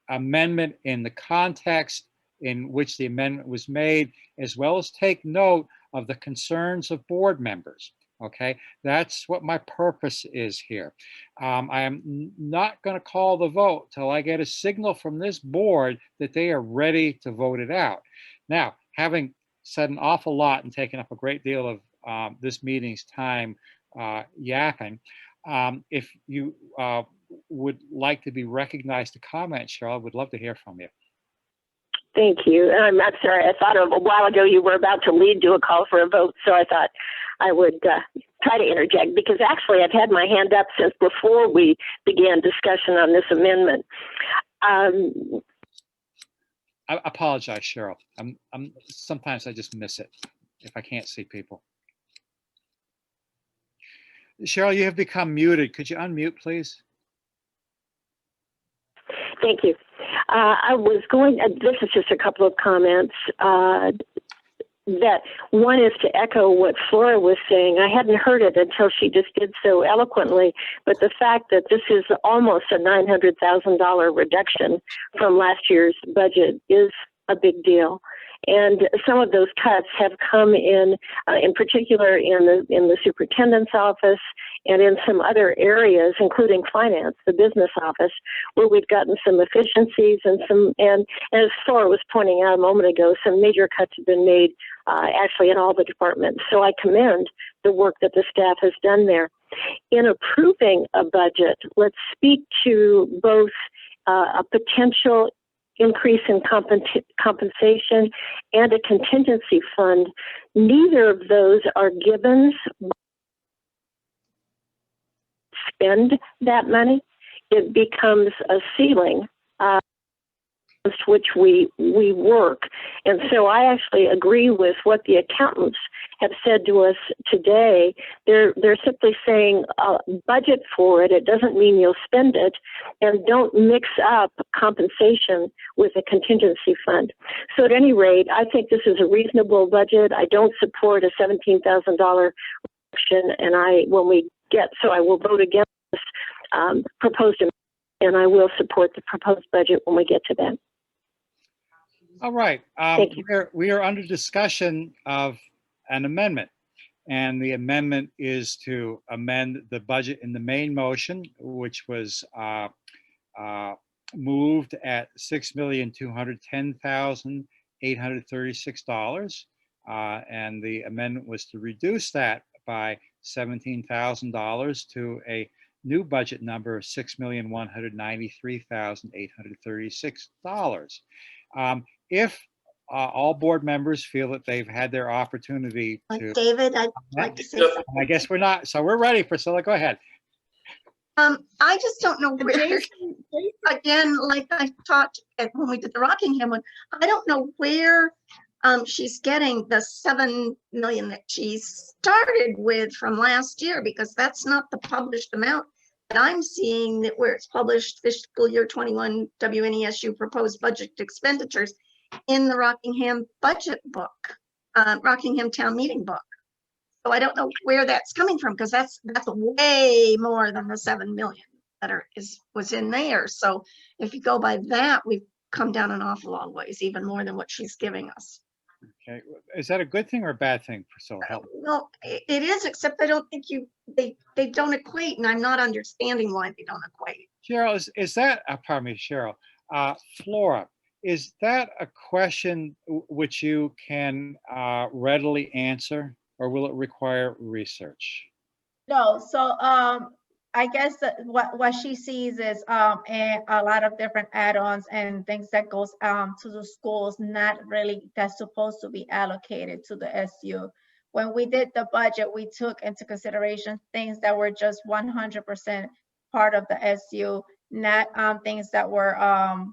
B: amendment in the context in which the amendment was made, as well as take note of the concerns of board members. Okay, that's what my purpose is here. I am not going to call the vote till I get a signal from this board that they are ready to vote it out. Now, having said an awful lot and taken up a great deal of this meeting's time yapping, if you would like to be recognized to comment, Cheryl, I would love to hear from you.
L: Thank you. I'm sorry. I thought a while ago you were about to lead to a call for a vote, so I thought I would try to interject, because actually I've had my hand up since before we began discussion on this amendment.
B: I apologize, Cheryl. Sometimes I just miss it if I can't see people. Cheryl, you have become muted. Could you unmute, please?
L: Thank you. I was going, this is just a couple of comments. That one is to echo what Flora was saying. I hadn't heard it until she just did so eloquently, but the fact that this is almost a $900,000 reduction from last year's budget is a big deal. And some of those cuts have come in particular in the superintendent's office and in some other areas, including finance, the business office, where we've gotten some efficiencies and as Flora was pointing out a moment ago, some major cuts have been made actually in all the departments. So I commend the work that the staff has done there. In approving a budget, let's speak to both a potential increase in compensation and a contingency fund. Neither of those are givens. Spend that money, it becomes a ceiling which we work. And so I actually agree with what the accountants have said to us today. They're simply saying budget for it. It doesn't mean you'll spend it, and don't mix up compensation with a contingency fund. So at any rate, I think this is a reasonable budget. I don't support a $17,000 reduction, and I will vote against this proposed amendment, and I will support the proposed budget when we get to that.
B: All right. We are under discussion of an amendment, and the amendment is to amend the budget in the main motion, which was moved at $6,210,836, and the amendment was to reduce that by $17,000 to a new budget number of $6,193,836. If all board members feel that they've had their opportunity to—
F: David, I'd like to say something.
B: I guess we're not, so we're ready, Priscilla, go ahead.
F: I just don't know where, again, like I talked when we did the Rockingham one, I don't know where she's getting the 7 million that she started with from last year, because that's not the published amount that I'm seeing, that where it's published fiscal year 21 WNESU proposed budget expenditures in the Rockingham budget book, Rockingham town meeting book. So I don't know where that's coming from, because that's way more than the 7 million that was in there. So if you go by that, we've come down an awful long ways, even more than what she's giving us.
B: Okay, is that a good thing or a bad thing, Priscilla?
F: Well, it is, except I don't think they don't equate, and I'm not understanding why they don't equate.
B: Cheryl, is that, pardon me, Cheryl, Flora, is that a question which you can readily answer, or will it require research?
D: No, so I guess that what she sees is a lot of different add-ons and things that goes to the schools, not really that's supposed to be allocated to the SU. When we did the budget, we took into consideration things that were just 100% part of the SU, not things that were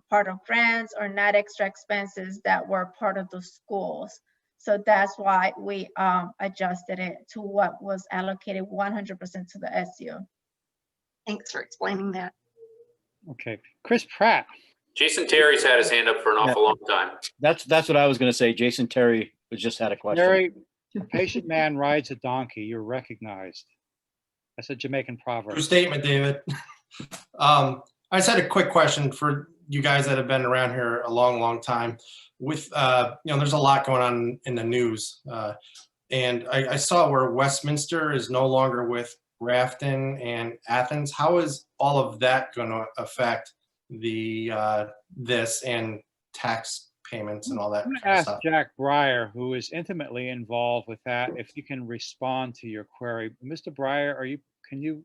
D: part of grants or not extra expenses that were part of the schools. So that's why we adjusted it to what was allocated 100% to the SU.
F: Thanks for explaining that.
B: Okay, Chris Pratt.
M: Jason Terry's had his hand up for an awful long time.
C: That's what I was gonna say. Jason Terry just had a question.
B: Terry, a patient man rides a donkey. You're recognized. That's a Jamaican proverb.
N: True statement, David. I just had a quick question for you guys that have been around here a long time. With there's a lot going on in the news, and I saw where Westminster is no longer with Grafton and Athens. How is all of that going to affect the this and tax payments and all that
B: I'm going to
N: kind of
B: ask
N: stuff?
B: Jack Breyer, who is intimately involved with that, if you can respond to your query. Mr. Breyer, can you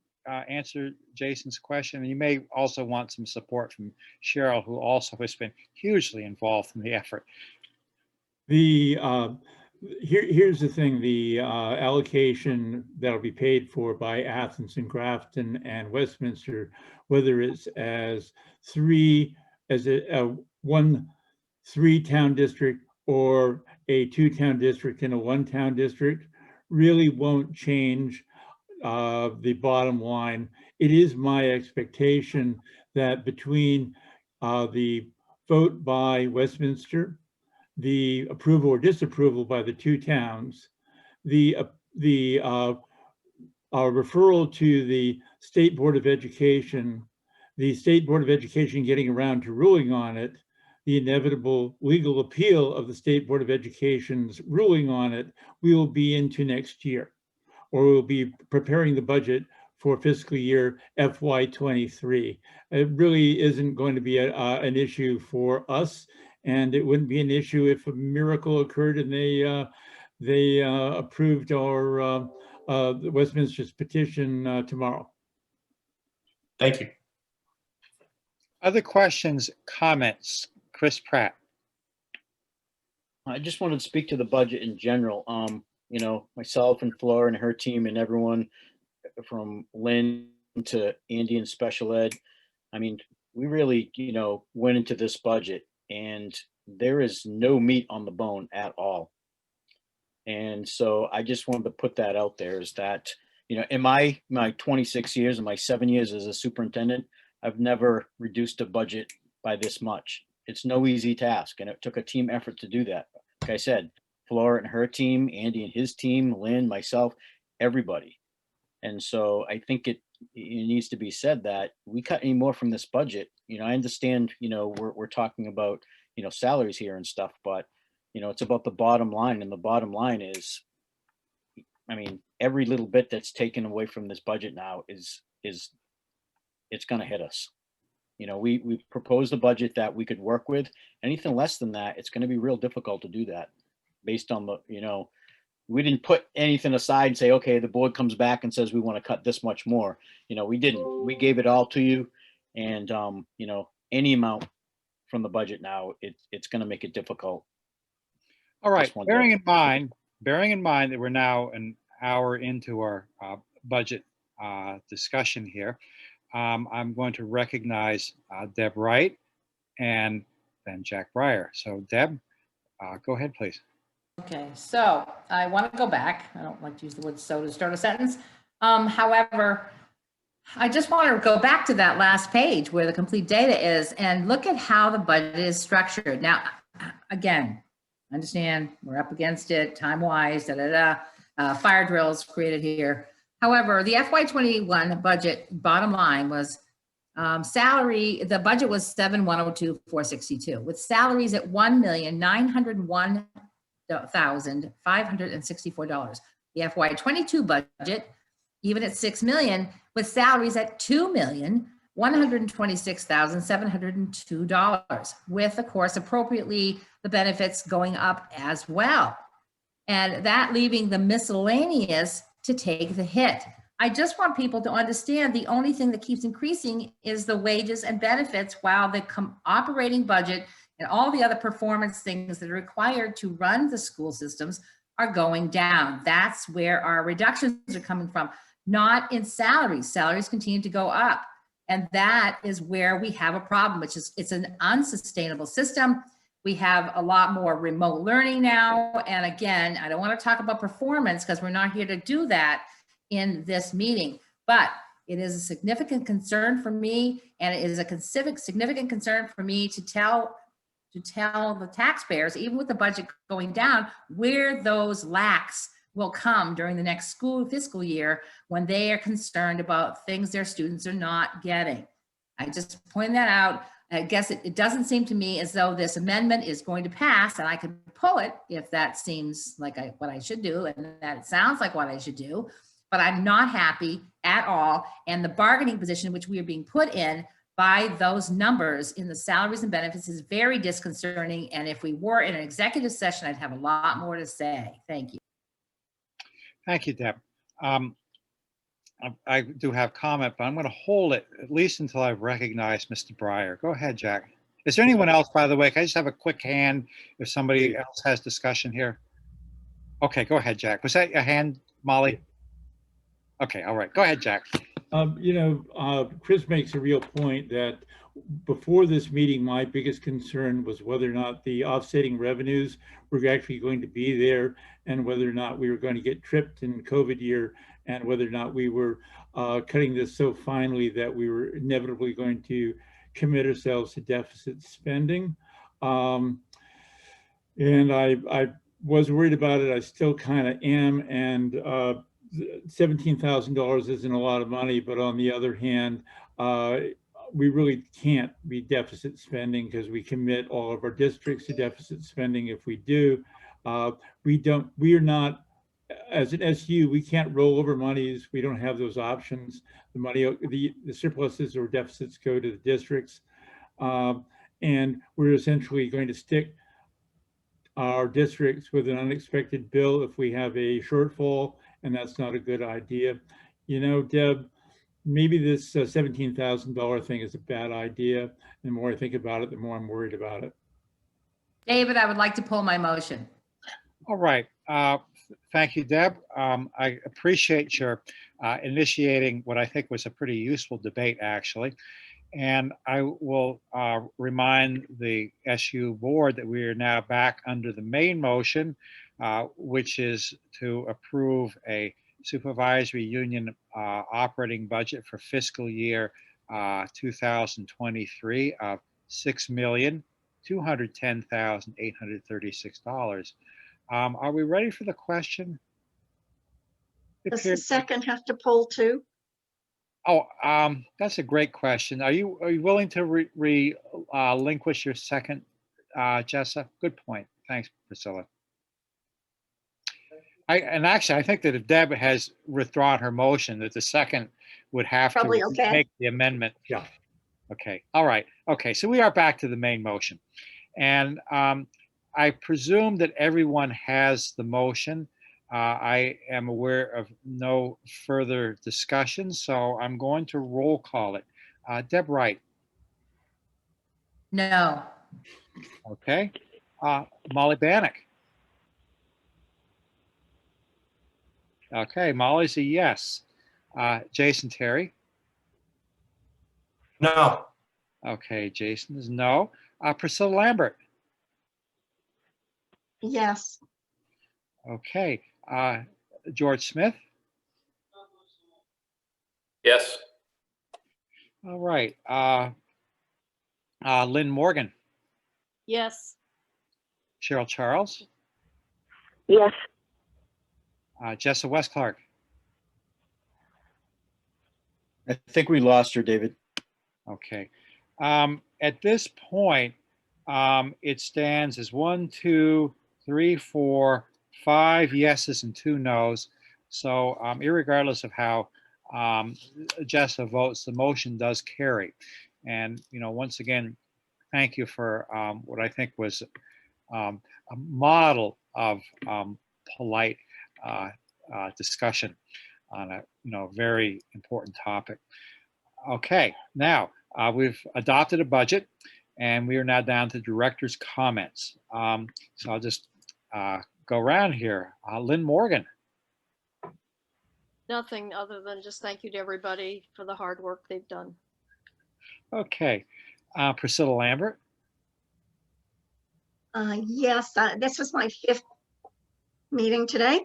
B: answer Jason's question? And you may also want some support from Cheryl, who also has been hugely involved in the effort.
G: Here's the thing, the allocation that'll be paid for by Athens and Grafton and Westminster, whether it's as one 3-town district or a 2-town district and a 1-town district, really won't change the bottom line. It is my expectation that between the vote by Westminster, the approval or disapproval by the 2 towns, the referral to the State Board of Education, the State Board of Education getting around to ruling on it, the inevitable legal appeal of the State Board of Education's ruling on it, we will be into next year, or we'll be preparing the budget for fiscal year FY23. It really isn't going to be an issue for us, and it wouldn't be an issue if a miracle occurred and they approved our Westminster's petition tomorrow.
N: Thank you.
B: Other questions, comments? Chris Pratt.
C: I just wanted to speak to the budget in general. Myself and Flora and her team and everyone from Lynn to Andy and special ed. I mean, we really, went into this budget and there is no meat on the bone at all. And so I just wanted to put that out there, is that, in my 26 years and my 7 years as a superintendent, I've never reduced a budget by this much. It's no easy task, and it took a team effort to do that. Like I said, Flora and her team, Andy and his team, Lynn, myself, everybody. And so I think it needs to be said that we cut any more from this budget. I understand, we're talking about, salaries here and stuff, but, it's about the bottom line. And the bottom line is, I mean, every little bit that's taken away from this budget now it's going to hit us. We proposed a budget that we could work with. Anything less than that, it's going to be real difficult to do that based on the, we didn't put anything aside and say, okay, the board comes back and says we want to cut this much more. We didn't. We gave it all to you, and any amount from the budget now, it's going to make it difficult.
B: All right. Bearing in mind that we're now an hour into our budget discussion here, I'm going to recognize Deb Wright and then Jack Breyer. So Deb, go ahead, please.
E: Okay, so I want to go back. I don't like to use the word so to start a sentence. However, I just want to go back to that last page where the complete data is and look at how the budget is structured. Now, again, I understand we're up against it time-wise, fire drills created here. However, the FY21 budget bottom line was salary, the budget was $7,102,462 with salaries at $1,901,564. The FY22 budget, even at $6 million, with salaries at $2,126,702, with, of course, appropriately the benefits going up as well. And that leaving the miscellaneous to take the hit. I just want people to understand the only thing that keeps increasing is the wages and benefits, while the operating budget and all the other performance things that are required to run the school systems are going down. That's where our reductions are coming from, not in salaries. Salaries continue to go up. And that is where we have a problem, which is it's an unsustainable system. We have a lot more remote learning now. And again, I don't want to talk about performance because we're not here to do that in this meeting, but it is a significant concern for me, and it is a significant concern for me to tell the taxpayers, even with the budget going down, where those lacks will come during the next fiscal year when they are concerned about things their students are not getting. I just point that out. I guess it doesn't seem to me as though this amendment is going to pass, and I could pull it if that seems like what I should do, and that it sounds like what I should do, but I'm not happy at all. And the bargaining position which we are being put in by those numbers in the salaries and benefits is very disconcerting. And if we were in an executive session, I'd have a lot more to say. Thank you.
B: Thank you, Deb. I do have comment, but I'm going to hold it at least until I've recognized Mr. Breyer. Go ahead, Jack. Is there anyone else, by the way? Can I just have a quick hand if somebody else has discussion here? Okay, go ahead, Jack. Was that your hand, Molly? Okay, all right. Go ahead, Jack.
G: Chris makes a real point that before this meeting, my biggest concern was whether or not the offsetting revenues were actually going to be there, and whether or not we were going to get tripped in COVID year, and whether or not we were cutting this so finely that we were inevitably going to commit ourselves to deficit spending. And I was worried about it. I still kind of am. And $17,000 isn't a lot of money, but on the other hand, we really can't be deficit spending because we commit all of our districts to deficit spending. If we do, we are not, as an SU, we can't roll over monies. We don't have those options. The money, the surpluses or deficits go to the districts. And we're essentially going to stick our districts with an unexpected bill if we have a shortfall, and that's not a good idea. You know, Deb, maybe this $17,000 thing is a bad idea. And the more I think about it, the more I'm worried about it.
E: David, I would like to pull my motion.
B: All right. Thank you, Deb. I appreciate your initiating what I think was a pretty useful debate, actually. And I will remind the SU board that we are now back under the main motion, which is to approve a supervisory union operating budget for fiscal year 2023 of $6,210,836. Are we ready for the question?
F: Does the second have to poll too?
B: Oh, that's a great question. Are you willing to relinquish your second, Jessa? Good point. Thanks, Priscilla. I think that if Deb has withdrawn her motion, that the second would have
F: Probably
B: to
F: okay.
B: make the amendment.
G: Yeah.
B: Okay. All right. Okay. So we are back to the main motion, and I presume that everyone has the motion. I am aware of no further discussion, so I'm going to roll call it. Deb Wright.
E: No.
B: Okay. Molly Bannock. Okay, Molly's a yes. Jason Terry.
N: No.
B: Okay, Jason is no. Priscilla Lambert.
F: Yes.
B: Okay. George Smith.
M: Yes.
B: All right. Lynn Morgan.
H: Yes.
B: Cheryl Charles.
L: Yes.
B: Jessa West Clark.
C: I think we lost her, David.
B: Okay. At this point, it stands as 1, 2, 3, 4, 5 yeses and 2 nos. So irregardless of how Jessa votes, the motion does carry. And, you know, once again, thank you for what I think was a model of polite discussion. on a very important topic. Okay, now we've adopted a budget, and we are now down to director's comments. So I'll just go around here. Lynn Morgan.
H: Nothing other than just thank you to everybody for the hard work they've done.
B: Okay, Priscilla Lambert.
F: Yes, this was my 5th meeting today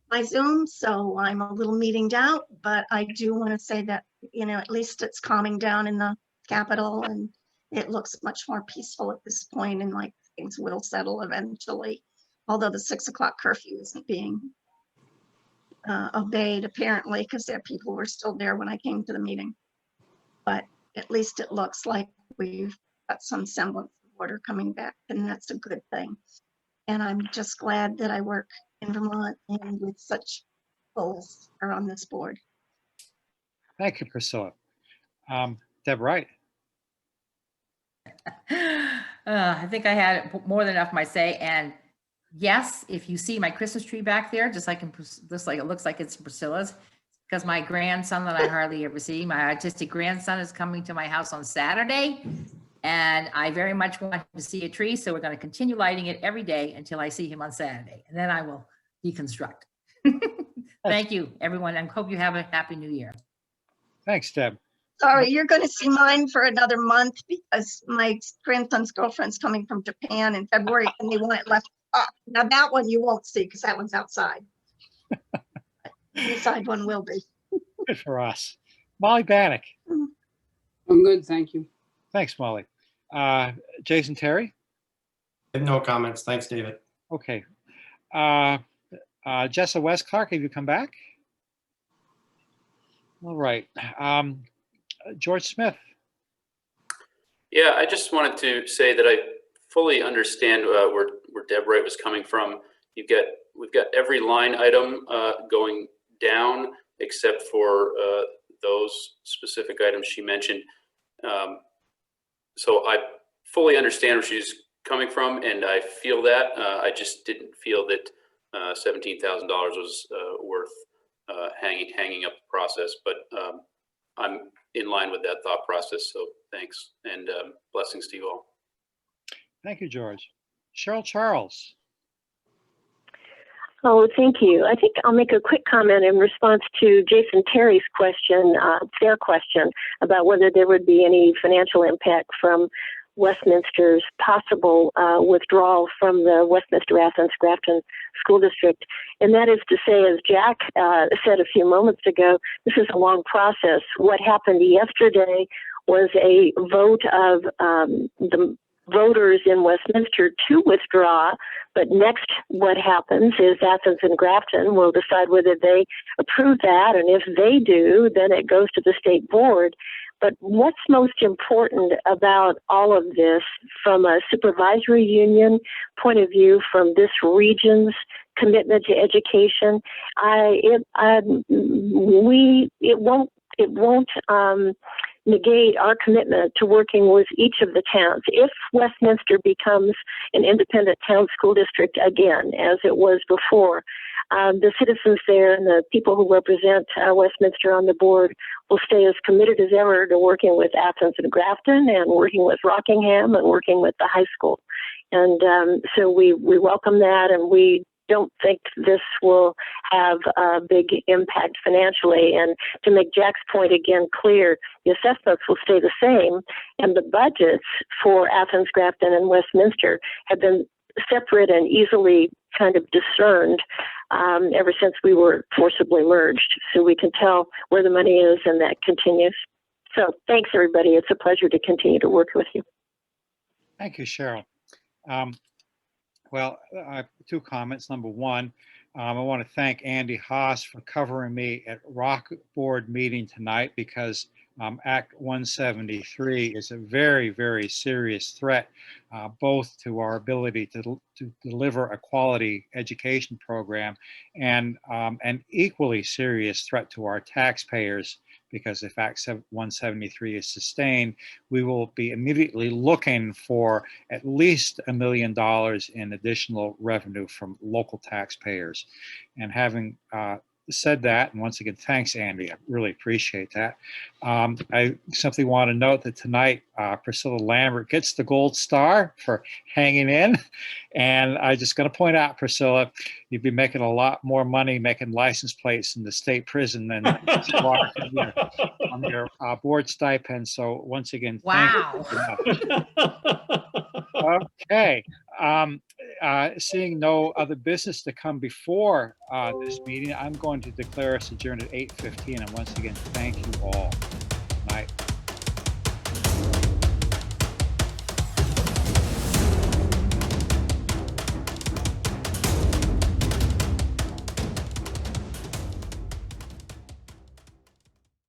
F: by Zoom, so I'm a little meetinged out, but I do want to say that, at least it's calming down in the Capitol, and it looks much more peaceful at this point, and like things will settle eventually, although the 6 o'clock curfew isn't being obeyed apparently, because there people were still there when I came to the meeting. But at least it looks like we've got some semblance of order coming back, and that's a good thing. And I'm just glad that I work in Vermont and with such goals are on this board.
B: Thank you, Priscilla. Deb Wright.
E: I think I had more than enough my say. And yes, if you see my Christmas tree back there, just like it looks like it's Priscilla's, because my grandson that I hardly ever see, my autistic grandson, is coming to my house on Saturday. And I very much want him to see a tree. So we're going to continue lighting it every day until I see him on Saturday. And then I will deconstruct. Thank you, everyone. I hope you have a happy new year.
B: Thanks, Deb.
F: Sorry, you're going to see mine for another month because my grandson's girlfriend's coming from Japan in February and they want it left up. Now that one you won't see because that one's outside. The inside one will be.
B: Good for us. Molly Bannock.
K: I'm good, thank you.
B: Thanks, Molly. Jason Terry.
N: No comments. Thanks, David.
B: Okay. Jessa West Clark, have you come back? All right. George Smith.
M: Yeah, I just wanted to say that I fully understand where Deb Wright was coming from. We've got every line item going down except for those specific items she mentioned. So I fully understand where she's coming from, and I feel that. I just didn't feel that $17,000 was worth hanging up the process, but I'm in line with that thought process. So thanks, and blessings to you all.
B: Thank you, George. Cheryl Charles.
L: Oh, thank you. I think I'll make a quick comment in response to Jason Terry's question, fair question, about whether there would be any financial impact from Westminster's possible withdrawal from the Westminster Athens Grafton School District. And that is to say, as Jack said a few moments ago, this is a long process. What happened yesterday was a vote of the voters in Westminster to withdraw, but next what happens is Athens and Grafton will decide whether they approve that, and if they do, then it goes to the state board. But what's most important about all of this from a supervisory union point of view, from this region's commitment to education, it won't negate our commitment to working with each of the towns. If Westminster becomes an independent town school district again, as it was before, the citizens there and the people who represent Westminster on the board will stay as committed as ever to working with Athens and Grafton and working with Rockingham and working with the high school. And so we welcome that, and we don't think this will have a big impact financially. And to make Jack's point again clear, the assessments will stay the same, and the budgets for Athens, Grafton, and Westminster have been separate and easily kind of discerned ever since we were forcibly merged. So we can tell where the money is, and that continues. So thanks, everybody. It's a pleasure to continue to work with you.
B: Thank you, Cheryl. Well, I have 2 comments. Number one, I want to thank Andy Haas for covering me at ROC board meeting tonight, because Act 173 is a very, very serious threat, both to our ability to deliver a quality education program, and an equally serious threat to our taxpayers, because if Act 173 is sustained, we will be immediately looking for at least $1 million in additional revenue from local taxpayers. And having said that, and once again, thanks, Andy. I really appreciate that. I simply want to note that tonight, Priscilla Lambert gets the gold star for hanging in. And I just going to point out, Priscilla, you'd be making a lot more money making license plates in the state prison than on your board stipend. So once again, thank you very much. Okay. Seeing no other business to come before this meeting, I'm going to declare us adjourned at 8:15. And once again, thank you all.